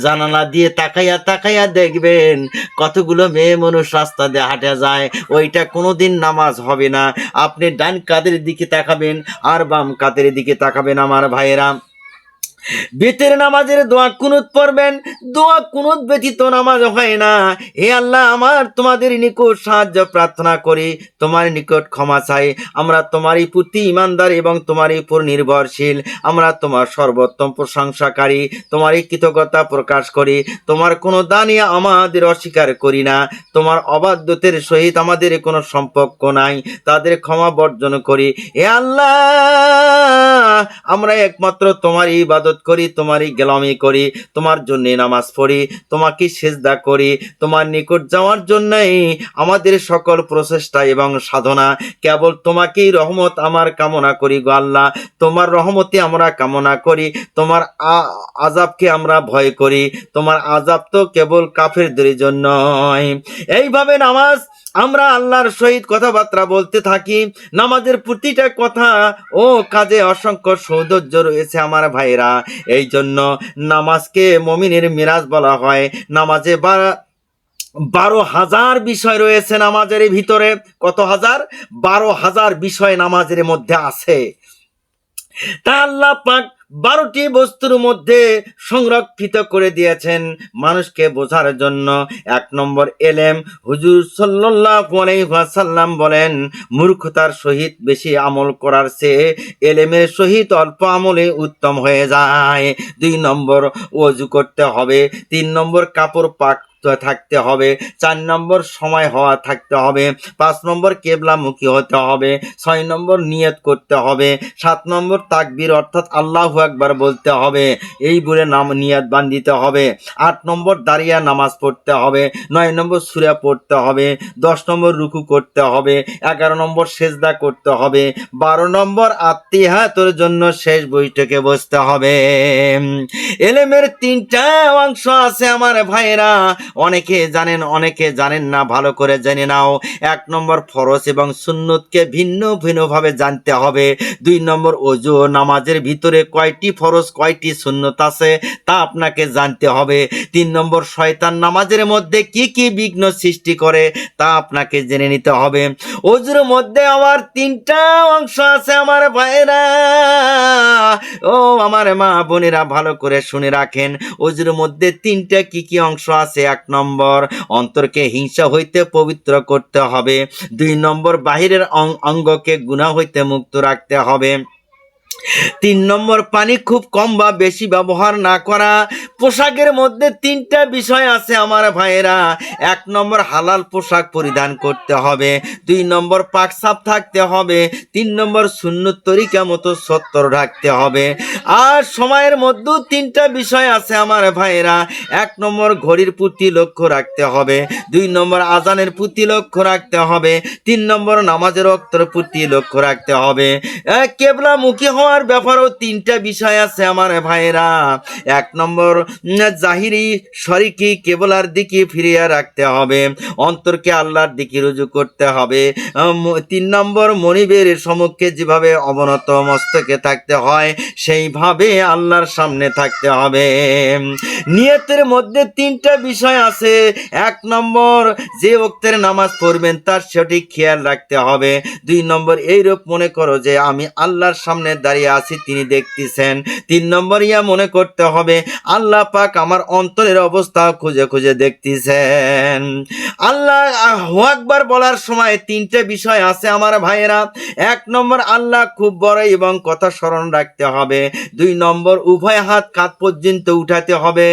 জানালা দিয়ে তাকাইয়া তাকাইয়া দেখবেন কতগুলো মেয়ে মানুষ রাস্তা দিয়ে হাঁটা যায়। ওইটা কোনোদিন নামাজ হবে না। আপনি ডান কাঁধের দিকে তাকাবেন আর বাম কাঁধের দিকে তাকাবেন আমার ভাইয়েরা। বেতের নামাজের দোয়া কুনুত পড়বেন। দোয়া কুনুত ব্যতীত নামাজ হয় না। হে আল্লাহ, আমার তোমাদের নিকট সাহায্য প্রার্থনা করি, তোমার নিকট ক্ষমা চাই। আমরা তোমারই প্রতি ইমানদার এবং তোমারই উপর নির্ভরশীল। আমরা তোমার সর্বোত্তম প্রশংসাকারী, তোমারই কৃতজ্ঞতা প্রকাশ করি। তোমার কোনো দানই আমাদের অস্বীকার করি না। তোমার অবাধ্যতের সহিত আমাদের কোনো সম্পর্ক নাই, তাদের ক্ষমা বর্জন করি। হে আল্লাহ, আমরা একমাত্র তোমারই ইবাদত করি, তোমারই গোলামি করি, তোমার জন্য নামাজ পড়ি, তোমাকে সিজদা করি। তোমার নিকট যাওয়ার জন্যই আমাদের সকল প্রচেষ্টা এবং সাধনা। কেবল তোমাকেই রহমত আমার কামনা করি গো আল্লাহ। তোমার রহমতে আমরা কামনা করি, তোমার আযাবকে আমরা ভয় করি। তোমার আযাব তো কেবল কাফেরদের জন্য। এইভাবে নামাজ আমরা আল্লাহর সহিত কথাবার্তা বলতে থাকি। নামাজের প্রতিটা কথা ও কাজে অসংখ্য সৌন্দর্য রয়েছে আমার ভাইরা। এই জন্য নামাজকে মুমিনের মিরাজ বলা হয়। নামাজে 12,000 বিষয় রয়েছে নামাজের ভিতরে। কত হাজার? 12,000 বিষয় নামাজের মধ্যে আছে। তা আল্লাহ পাক 12টি বস্তুর মধ্যে সংরক্ষিত করে দিয়েছেন মানুষকে বোঝার জন্য। 1 নম্বর এলেম। হুজুর সাল্লাল্লাহু আলাইহি ওয়াসাল্লাম বলেন, মূর্খতার সহিত বেশি আমল করার চেয়ে এলেমের সহিত অল্প আমলে উত্তম হয়ে যায়। 2 নম্বর ওযু করতে হবে। 3 নম্বর কাপড় পাক থাকতে হবে। 4 নম্বর সময় হওয়া থাকতে হবে। 5 নম্বর কেবলামুখী হতে হবে। 6 নম্বর নিয়ত করতে হবে। 7 নম্বর তাকবীর অর্থাৎ আল্লাহু আকবার বলতে হবে, এই বলে নিয়ত বান্ধিতে হবে। 8 নম্বর দাঁড়িয়ে নামাজ পড়তে হবে। 9 নম্বর সূরা পড়তে হবে। 10 নম্বর রুকু করতে হবে। 11 নম্বর সেজদা করতে হবে। 12 নম্বর আত্মিহাতের জন্য শেষ বৈঠকে বসতে হবে। এলেমের 3টা অংশ আছে আমার ভাইরা, অনেকে জানেন অনেকে জানেন না, ভালো করে জেনে নাও। 1 নম্বর ফরজ এবং সুন্নতকে ভিন্ন ভিন্নভাবে জানতে হবে। 2 নম্বর ওযু ও নামাজের ভিতরে কয়টি ফরজ কয়টি সুন্নত আছে তা আপনাকে জানতে হবে। 3 নম্বর শয়তান নামাজের মধ্যে কি কি বিঘ্ন সৃষ্টি করে তা আপনাকে জেনে নিতে হবে। ওযুর মধ্যে আবার 3টা অংশ আছে আমার ভাইরা, ও আমার মা বোনেরা ভালো করে শুনে রাখেন। ওযুর মধ্যে 3টা কি কি অংশ আছে। 1 নম্বর অন্তরকে হিংসা হইতে পবিত্র করতে হবে। 2 নম্বর বাহিরের অঙ্গকে গুনাহ হইতে মুক্ত রাখতে হবে। 3 নম্বর পানি খুব কম বা বেশি ব্যবহার না করা। পোশাকের মধ্যে 3টা বিষয় আছে আমার ভাইয়েরা। 1 নম্বর হালাল পোশাক পরিধান করতে হবে। 2 নম্বর পাক সাফ থাকতে হবে। 3 নম্বর সুন্নত তরিকা মতো সত্তর রাখতে হবে। আর সময়ের মধ্যেও 3টা বিষয় আছে আমার ভাইয়েরা। 1 নম্বর ঘড়ির প্রতি লক্ষ্য রাখতে হবে। 2 নম্বর আজানের প্রতি লক্ষ্য রাখতে হবে। 3 নম্বর নামাজের ওয়াক্তের প্রতি লক্ষ্য রাখতে হবে। কেবলামুখী হওয়ার ব্যাপারেও 3টা বিষয় আছে আমার ভাইয়েরা। 1 নম্বর জাহিরি শরিকি কেবলার দিকে ফিরিয়ে রাখতে হবে। অন্তরকে আল্লাহর দিকে রুজু করতে হবে। 3 নম্বর মনিবের সম্মুখে যেভাবে অবনত মস্তকে থাকতে হয় সেইভাবে আল্লাহর সামনে থাকতে হবে। নিয়তের মধ্যে 3টা বিষয় আছে। 1 নম্বর যে ওয়াক্তের নামাজ পড়বেন তার সঠিক খেয়াল রাখতে হবে। 2 নম্বর এইরূপ মনে করো যে আমি আল্লাহর সামনে দাঁড়িয়ে আছি, তিনি দেখতেছেন। 3 নম্বর ইয়া মনে করতে হবে আল্লাহ পাক আমার অন্তরের অবস্থা খুঁজে খুঁজে দেখতেছেন। আল্লাহু আকবার বলার সময় 3টে বিষয় আছে আমার ভাইয়েরা। 1 নম্বর আল্লাহ খুব বড় এবং কথা স্মরণ রাখতে হবে। 2 নম্বর উভয় হাত কাঁধ পর্যন্ত উঠাতে হবে।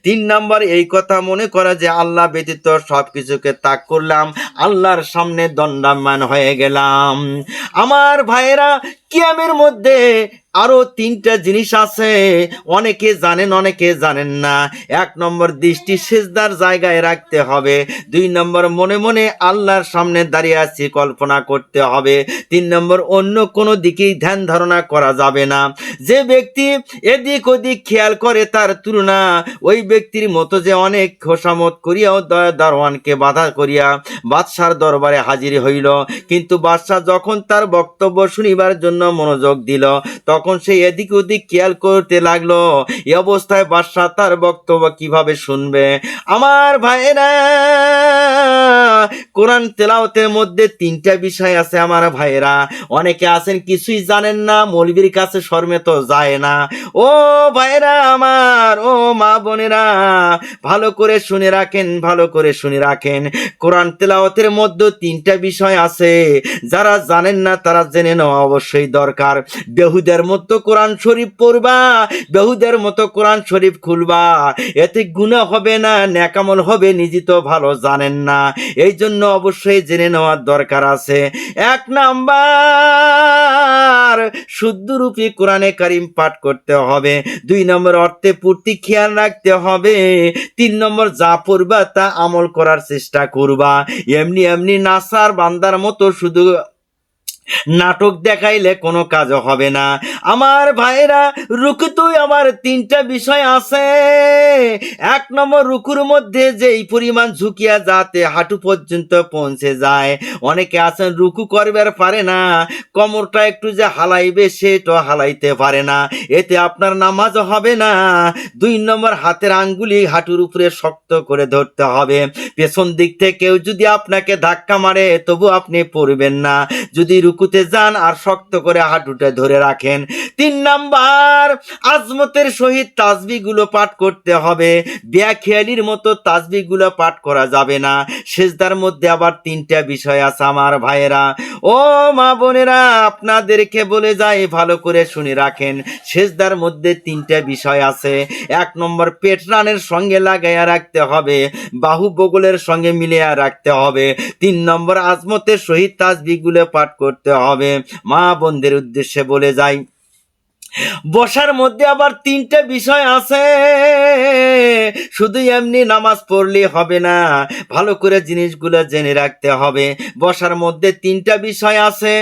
3 নম্বর এই কথা মনে করা যে আল্লাহ ব্যতীত সবকিছুকে ত্যাগ করলাম, আল্লাহর সামনে দণ্ডায়মান হয়ে গেলাম। আমার ভাইয়েরা, কিয়ামের মধ্যে আরো 3টা জিনিস আছে, অনেকে জানেন অনেকে জানেন না। 1 নম্বর দৃষ্টি সিজদার জায়গায় রাখতে হবে। 2 নম্বর মনে মনে আল্লাহর সামনে দাঁড়িয়ে আছি কল্পনা করতে হবে। 3 নম্বর অন্য কোনো দিকেই ধ্যান ধারণা করা যাবে না। যে ব্যক্তি এদিক ওদিক খেয়াল করে তার তুলনা ওই ব্যক্তির মতো যে অনেক খোসামত করিয়াও দারওয়ানকে বাধা করিয়া বাদশার দরবারে হাজির হইল, কিন্তু বাদশা যখন তার বক্তব্য শুনিবার জন্য মনোযোগ দিল তখন সে এদিক ওদিক খেয়াল করতে লাগলো। এই অবস্থায় বাদশা তার বক্তব্য কিভাবে শুনবে? আমার ভাইয়েরা, কোরআন তেলাওয়াতের মধ্যে 3টা বিষয় আছে আমার ভাইয়েরা। অনেকে আছেন কিছুই জানেন না, মৌলবীর কাছে শর্মে তো যায় না। ও ভাইয়েরা আমার, ও মা বোনেরা, ভালো করে শুনে রাখেন, ভালো করে শুনে রাখেন। কোরআন তেলাওয়াতের মধ্যে 3টা বিষয় আছে, যারা জানেন না তারা জেনে নেওয়া অবশ্যই দরকার। বেহুদের মতো কোরআন শরীফ পড়বা, বেহুদের মতো কোরআন শরীফ খুলবা, এতে গুনাহ হবে না, নেকামল হবে, নিজে তো ভালো জানেন না, এই জন্য অবশ্যই জেনে নেওয়ার দরকার আছে। 1 নাম্বার শুদ্ধরূপে কোরআনে কারিম পাঠ করতে হবে। 2 নম্বর অর্থে পূর্তি খেয়াল রাখতে হবে। 3 নম্বর যা পড়বা তা আমল করার চেষ্টা করবা। এমনি এমনি নাসার বান্দার মতো শুধু নাটক দেখাইলে কোনো কাজ হবে না। আমার ভাইরা, রুকুতেও আমার 3টা বিষয় আছে। 1 নম্বর রুকুর মধ্যে যেই পরিমাণ ঝুঁকিয়া যাতে হাঁটু পর্যন্ত পৌঁছে যায়। অনেকে আছেন রুকু করবার পারে না, কোমরটা একটু যে হালাইবে সেটা হালাইতে পারে না, এতে আপনার নামাজ হবে না। 2 নম্বর হাতের আঙ্গুলি হাঁটুর উপরে শক্ত করে ধরতে হবে। পেছন দিক থেকে কেউ যদি আপনাকে ধাক্কা মারে তবু আপনি পড়বেন না। যদি রুকু রুকুতে যান আর শক্ত করে হাঁটুটা ধরে রাখেন। 3 নাম্বার, আজমতের সহিত তাসবিহগুলো পাঠ করতে হবে, বেখেয়ালির মতো তাসবিহগুলো পাঠ করা যাবে না। সেজদার মধ্যে আবার 3টা বিষয় আছে আমার ভাইয়েরা, ও মা বোনেরা, আপনাদেরকে বলে যাই ভালো করে শুনে রাখেন। সেজদার মধ্যে 3টা বিষয় আছে। 1 নম্বর, পেট রানের সঙ্গে লাগাইয়া রাখতে হবে, বাহু বগলের সঙ্গে মিলিয়ে রাখতে হবে। 3 নম্বর, আজমতের সহিত তাসবিহগুলো পাঠ করতে হবে। মা বোনদের উদ্দেশ্যে বলে যাই, বসার মধ্যে আবার 3টা বিষয় আছে। শুধু এমনি নামাজ পড়লে হবে না, ভালো করে জিনিসগুলো জেনে রাখতে হবে। বসার মধ্যে 3টা বিষয় আছে।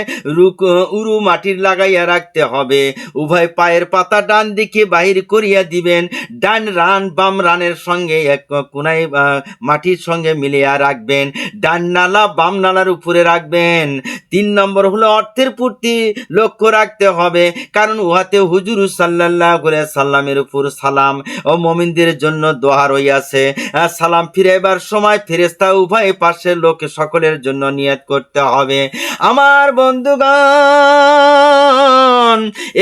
উরু মাটির লাগাইয়া রাখতে হবে, উভয় পায়ের পাতা ডান দিকে বাহির করিয়া দিবেন, ডান রান বাম রানের সঙ্গে এক কোনায় মাটির সঙ্গে মিলিয়ে রাখবেন, ডান নালা বাম নালার উপরে রাখবেন। 3 নম্বর হলো অর্থের প্রতি লক্ষ্য রাখতে হবে, কারণ উহাতে হুজুর সাল্লাল্লাহু আলাইহি সাল্লামের উপর সালাম ও মুমিনদের জন্য দোয়া রইয়াছে। সালাম ফিরাইবার সময় ফেরেশতা উভয় পাশের লোক সকলের জন্য নিয়ত করতে হবে। আমার বন্ধুগণ,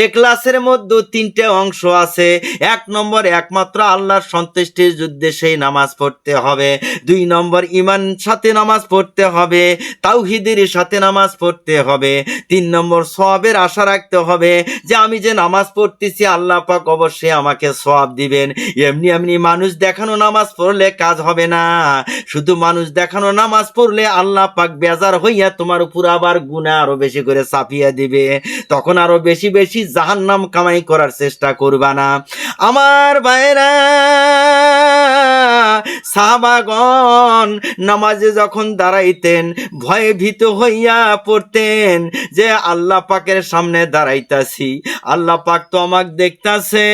ইখলাসের মধ্যে 3টে অংশ আছে। 1 নম্বর, একমাত্র আল্লাহর সন্তুষ্টির যুদ্ধে সেই নামাজ পড়তে হবে। 2 নম্বর, ঈমান সাথে নামাজ পড়তে হবে, তাওহীদের সাথে নামাজ পড়তে হবে। 3 নম্বর, সওয়াবের আশা রাখতে হবে যে আমি যে নামাজ পড়তেছি আল্লাহ পাক অবশ্যই আমাকে সওয়াব দিবেন। এমনি এমনি মানুষ দেখানো নামাজ পড়লে কাজ হবে না। শুধু মানুষ দেখানো নামাজ পড়লে আল্লাহ পাক বেজার হইয়া তোমার উপর আবার গুনাহ আরো বেশি করে চাপিয়ে দিবে, তখন আরো বেশি বেশি জাহান্নাম কামাই করার চেষ্টা করবা না। আমার ভাইরা, সাহাবাগণ নামাজে যখন দাঁড়াইতেন ভয়ে ভীত হইয়া পড়তেন যে আল্লাহ পাকের সামনে দাঁড়াইতাছি, আল্লাহ পাক তো আমাকে দেখতাছে,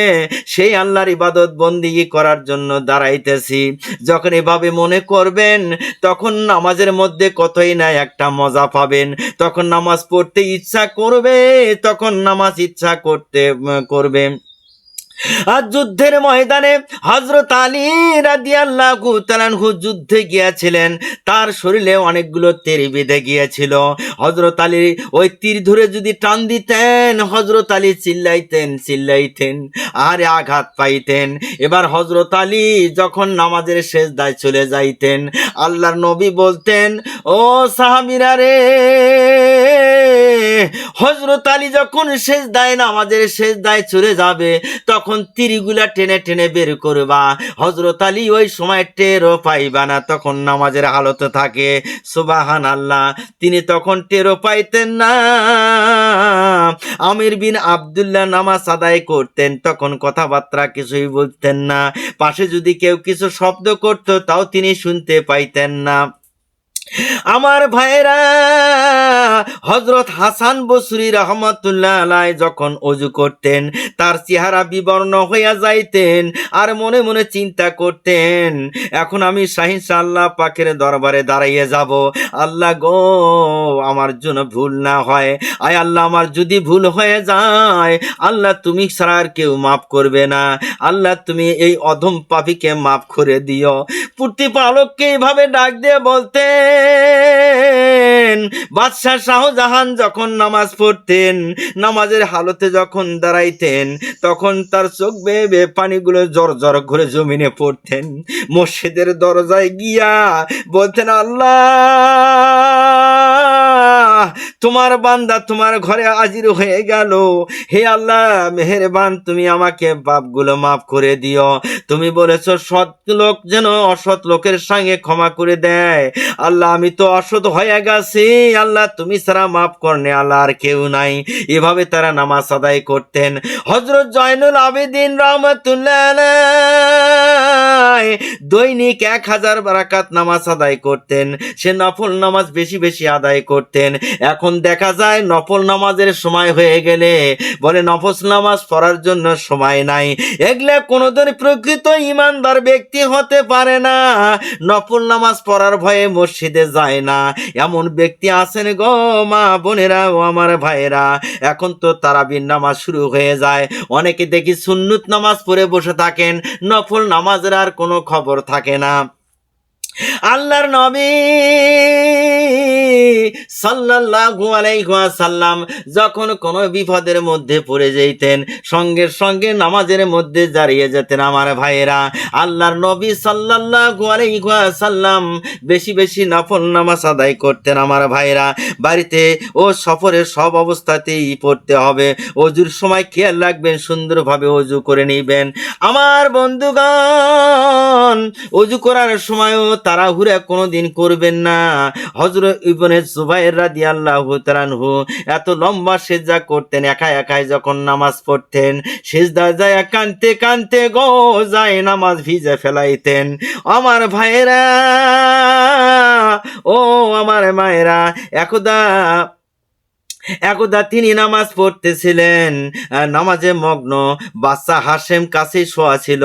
সেই আল্লাহর ইবাদত বন্দিগি করার জন্য দাঁড়াইতেছি। যখন এভাবে মনে করবেন তখন নামাজের মধ্যে কতই না একটা মজা পাবেন, তখন নামাজ পড়তে ইচ্ছা করবে, তখন নামাজ ইচ্ছা করবে। আর যুদ্ধের ময়দানে হযরত আলী রাদিয়াল্লাহু তাআলা আনহু যুদ্ধে গিয়েছিলেন, তার শরীরে অনেকগুলো তীর বিঁধে গিয়েছিল। হযরত আলী ওই তীর ধরে যদি টান দিতেন, হযরত আলী চিল্লাইতেন আর আঘাত পাইতেন। এবার হযরত আলী যখন নামাজের সেজদায় চলে যাইতেন, আল্লাহর নবী বলতেন, ও সাহাবীরা রে, হযরত আলী যখন নামাজের সেজদায় চলে যাবে তখন তীরগুলা টেনে টেনে বের করবা, হযরত আলী ওই সময় টেরও পাইবা না, তখন নামাজের হালতে থাকে। সুবহানাল্লাহ, তিনি তখন টেরও পাইতেন না। আমির বিন আব্দুল্লাহ নামাজ আদায় করতেন, তখন কথাবার্তা কিছুই বলতেন না, পাশে যদি কেউ কিছু শব্দ করত তাও তিনি শুনতে পাইতেন না। আমার ভাইরা, হযরত হাসান বসরি রহমাতুল্লাহ আলাইহি যখন ওযু করতেন তার চেহারা বিবর্ণ হইয়া যাইতেন আর মনে মনে চিন্তা করতেন, এখন আমি শাহিনশাহ আল্লাহ পাকের দরবারে দাঁড়াইয়ে যাব, আল্লাহ গো আমার জন্য ভুল না হয়, আয় আল্লাহ আমার যদি ভুল হয়ে যায় আল্লাহ তুমি ছাড়া আর কেউ মাফ করবে না, আল্লাহ তুমি এই অধম পাপীকে মাফ করে দিও। প্রতিপালককে এইভাবে ডাক দিয়ে বলতেন। বাদশাহ শাহজাহান যখন নামাজ পড়তেন, নামাজের হালতে যখন দাঁড়াইতেন তখন তার চোখ বেয়ে বেয়ে পানিগুলো জর জর করে জমিনে পড়তেন। মসজিদের দরজায় গিয়া বলতেন, আল্লাহ তোমার বান্দা তোমার ঘরে হাজির হয়ে গেল, হে আল্লাহ মেহেরবান তুমি আমাকে পাপগুলো মাফ করে দিও, তুমি বলেছ সৎ লোক যেন অসৎ লোকের সঙ্গে ক্ষমা করে দেয়, আল্লাহ আমি তো অসৎ হয়ে গেছি, আল্লাহ তুমি ছাড়া মাফ করনে আল্লাহ আর কেউ নাই। এভাবে তারা নামাজ আদায় করতেন। হযরত জয়নুল আবেদিন রহমাতুল্লাহ আলাইহি দৈনিক 1000 রাকাত নামাজ আদায় করতেন। সে নফল নামাজ বেশি বেশি আদায় করতেন। এখন দেখা যায় নফল নামাজের সময় হয়ে গেলে বলে নফল নামাজ পড়ার জন্য সময় নাই। এগুলা কোনোদিন প্রকৃত ইমানদার ব্যক্তি হতে পারে না, নফল নামাজ পড়ার ভয়ে মসজিদে যায় না, এমন ব্যক্তি আছেন গো মা বোনেরা ও আমার ভাইয়েরা। এখন তো তারাবির নামাজ শুরু হয়ে যায়, অনেকে দেখি সুন্নত নামাজ পড়ে বসে থাকেন, নফল নামাজের আর কোনো খবর থাকে না। আল্লাহর নবী সাল্লাল্লাহু আলাইহি ওয়াসাল্লাম যখন কোনো বিপদের মধ্যে পড়ে যেতেন সঙ্গে সঙ্গে নামাজের মধ্যে দাঁড়িয়ে যেতেন আমার ভাইয়েরা। আল্লাহর নবী সাল্লাল্লাহু আলাইহি ওয়াসাল্লাম বেশি বেশি নফল নামাজ আদায় করতেন আমার ভাইয়েরা। বাড়িতে ও সফরে সব অবস্থাতেই পড়তে হবে। অজুর সময় খেয়াল রাখবেন সুন্দরভাবে অজু করে নেবেন আমার বন্ধুগণ। অজু করার সময়ও তাড়াহুড়া কোনোদিন করবেন না। হযরত ইবনে জুবাইর রাদিয়াল্লাহু তাআলা আনহু এত লম্বা সেজদা করতেন, একা একাই যখন নামাজ পড়তেন সেজদা যায় কানতে কানতে গো যায় নামাজ ভিজে ফেলাইতেন আমার ভাইয়েরা ও আমার মায়েরা। একদা তিনি নামাজ পড়তেছিলেন, নামাজে মগ্ন, বাচ্চা হাশেম কাছে শোয়া ছিল।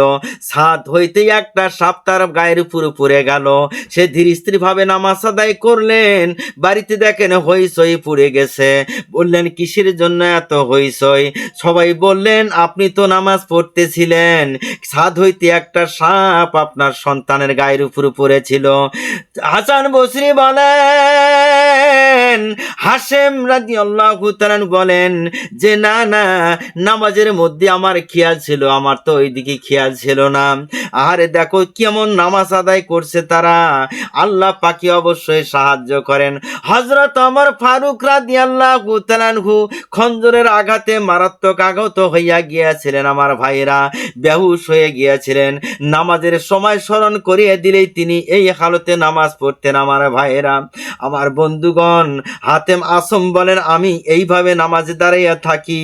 ছাদ হইতে একটা সাপ তার গায়ের উপর পড়ে গেল। সে ধীর স্থির ভাবে নামাজ আদায় করলেন। বাড়িতে দেখেন হইচই পড়ে গেছে। বললেন কিসের জন্য এত হইচই? সবাই বললেন আপনি তো নামাজ পড়তেছিলেন, ছাদ হইতে একটা সাপ আপনার সন্তানের গায়ের উপর পড়েছিল। হাসান বসরি বলেন, হাশেম রাদিয়াল্লাহু তাআলা বলেন যে না না, নামাজের মধ্যে আমার খেয়াল ছিল, আমার তো ওইদিকে খেয়াল ছিল না। আরে দেখো কেমন নামাজ আদায় করছে তারা। আল্লাহ পাকি অবশ্যই সাহায্য করেন। হযরত ওমর ফারুক রাদিয়াল্লাহু তাআলা খঞ্জরের আঘাতে মারাত্মক আহত হইয়া গিয়েছিলেন আমার ভাইরা, বেহুশ হয়ে গিয়েছিলেন। নামাজের সময় স্মরণ করিয়ে দিলেই তিনি এই হালতে নামাজ পড়তেন আমার ভাইয়েরা। আমার বন্ধুগণ, হাতেম আসম বলেন আমি এইভাবে নামাজে দাঁড়াইয়া থাকি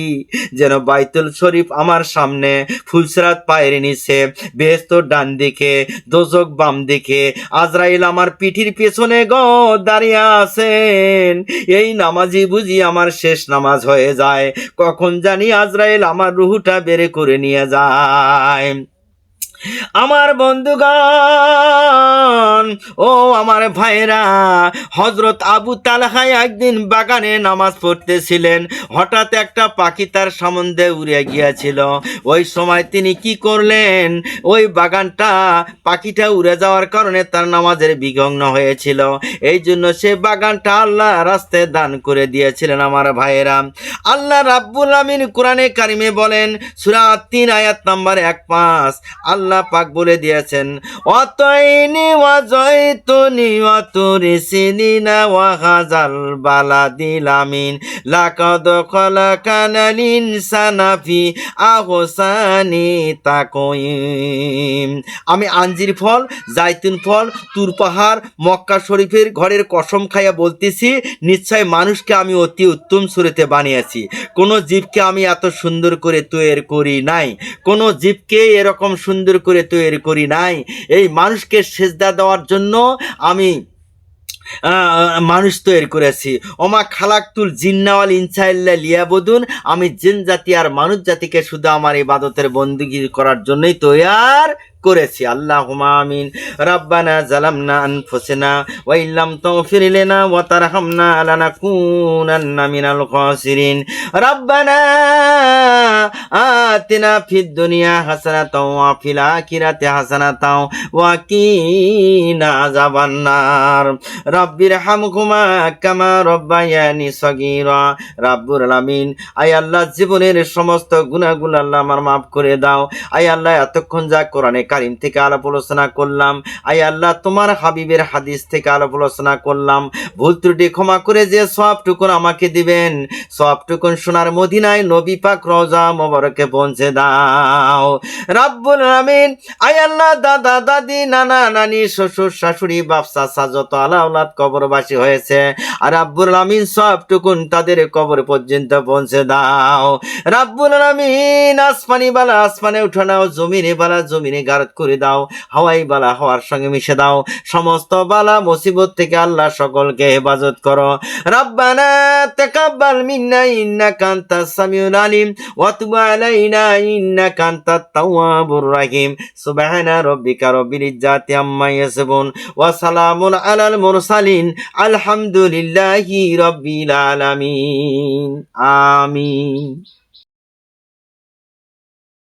যেন বাইতুল শরীফ আমার সামনে, ফুলসিরাত পায়ের নিচে, বেহেশত ডান দিকে, দোজখ বাম দিকে, আজরাইল আমার পিঠির পেছনে গো দাঁড়িয়ে আছেন। এই নামাজই বুঝি আমার শেষ নামাজ হয়ে যায়, কখন জানি আজরাইল আমার রুহুটা বের করে নিয়ে যায়। আমার বন্ধুগণ ও আমার ভাইরা, হযরত আবু তালহা একদিন বাগানে নামাজ পড়তেছিলেন। হঠাৎ একটা পাখি তার সম্বন্ধে উড়ে গিয়েছিল। ওই সময় তিনি কি করলেন, ওই বাগানটা পাখিটা উড়ে যাওয়ার কারণে তার নামাজের বিঘ্ন হয়েছিল। এই জন্য সে বাগানটা আল্লাহ রাস্তায় দান করে দিয়েছিলেন আমার ভাইয়েরা। আল্লাহ রাব্বুল আমিন কোরআনে কারিমে বলেন, সূরা ৩ আয়াত নাম্বার ১৫, আল্লাহ পাক বলে দিয়েছেন, অতইনি ওয়াজয়তুনি ওয়াতুরিসিনিনা ওয়া হাযাল বালাদিল আমিন লাকাদ খালাকানাল ইনসানা ফি আহসানি তাকওয়িম। আমি আঞ্জির ফল, জাইতুন ফল, তুর পাহাড়, মক্কা শরীফের ঘরের কসম খাইয়া বলতেছি, নিশ্চয় মানুষকে আমি অতি উত্তম সুরেতে বানিয়েছি। কোনো জীবকে আমি এত সুন্দর করে তৈরি করি নাই, কোনো জীবকে এরকম সুন্দর করে তৈরি করি নাই। এই মানুষকে সেজদা দেওয়ার জন্য আমি মানুষ তৈরি করেছি। ওমা খালাকতুল জিন্না ওয়াল ইনসা ইল্লা লিয়াবুদুন, আমি জিন জাতি আর মানুষ জাতিকে শুধু আমার ইবাদতের বন্দেগী করার জন্যই তৈয়ার করেছি। আল্লাহুম্মা আমিন। রাব্বানা জালামনা আনফুসানা ওয়া ইল্লাম তাগফির লানা ওয়া তারহামনা লানাকুনান্না মিনাল খাসিরিন। রাব্বানা আতিনা ফিদ দুনিয়া হাসানাতাও ওয়া ফিল আখিরাতি হাসানাতাও ওয়া কিনা আযাবান্নার। রাব্বিরহামহুমা কামা রাব্বায়ানি সগীরা। রাব্বুল আলামিন, আয় আল্লাহ জীবনের সমস্ত গুনাহগুলো আল্লাহ আমার মাফ করে দাও। আয় আল্লাহ এতক্ষণ যা কোরআনে কারিম থেকে আলাপ আলোচনা করলাম, আয় আল্লাহ তোমার হাবিবের হাদিস থেকে আলাপ আলোচনা করলাম, ভুল ত্রুটি ক্ষমা করে যে সবটুকুন আমাকে দিবেন, সবটুকুন সোনার মদিনায় নবী পাক রওজা মোবারকে পৌঁছে দাও। রাব্বুল আলামিন, আয় আল্লাহ দাদা দাদি নানা নানি শ্বশুর শাশুড়ি বাপ চাচা যত আলাউলাদ কবরবাসী হয়েছে, আর রাব্বুল আলামিন সবটুকুন তাদের কবর পর্যন্ত পৌঁছে দাও। রাব্বুল আলামিন, আসমানি বালা আসমানে উঠে নাও, জমিনে বালা জমিনে গারদ করে দাও, হাওয়াই বালা হাওয়ার সঙ্গে মিশে দাও। সমস্ত বালা মুসিবত থেকে আল্লাহ সকলকে হেফাজত করো। রাব্বানা তাকাব্বাল মিন্না ইন্নাকা আনতাস সামিউল আলিম ওয়া তুব আলাইনা ইন্নাকা আনতাত তাওয়াবুর রহিম। সুবহানা রাব্বিকা রাব্বিল ইজ্জাতি আম্মা ইয়াসিফুন ওয়া সালামুন আলাল মুরসালিন আলহামদুলিল্লাহি রাব্বিল আলামিন। আমিন।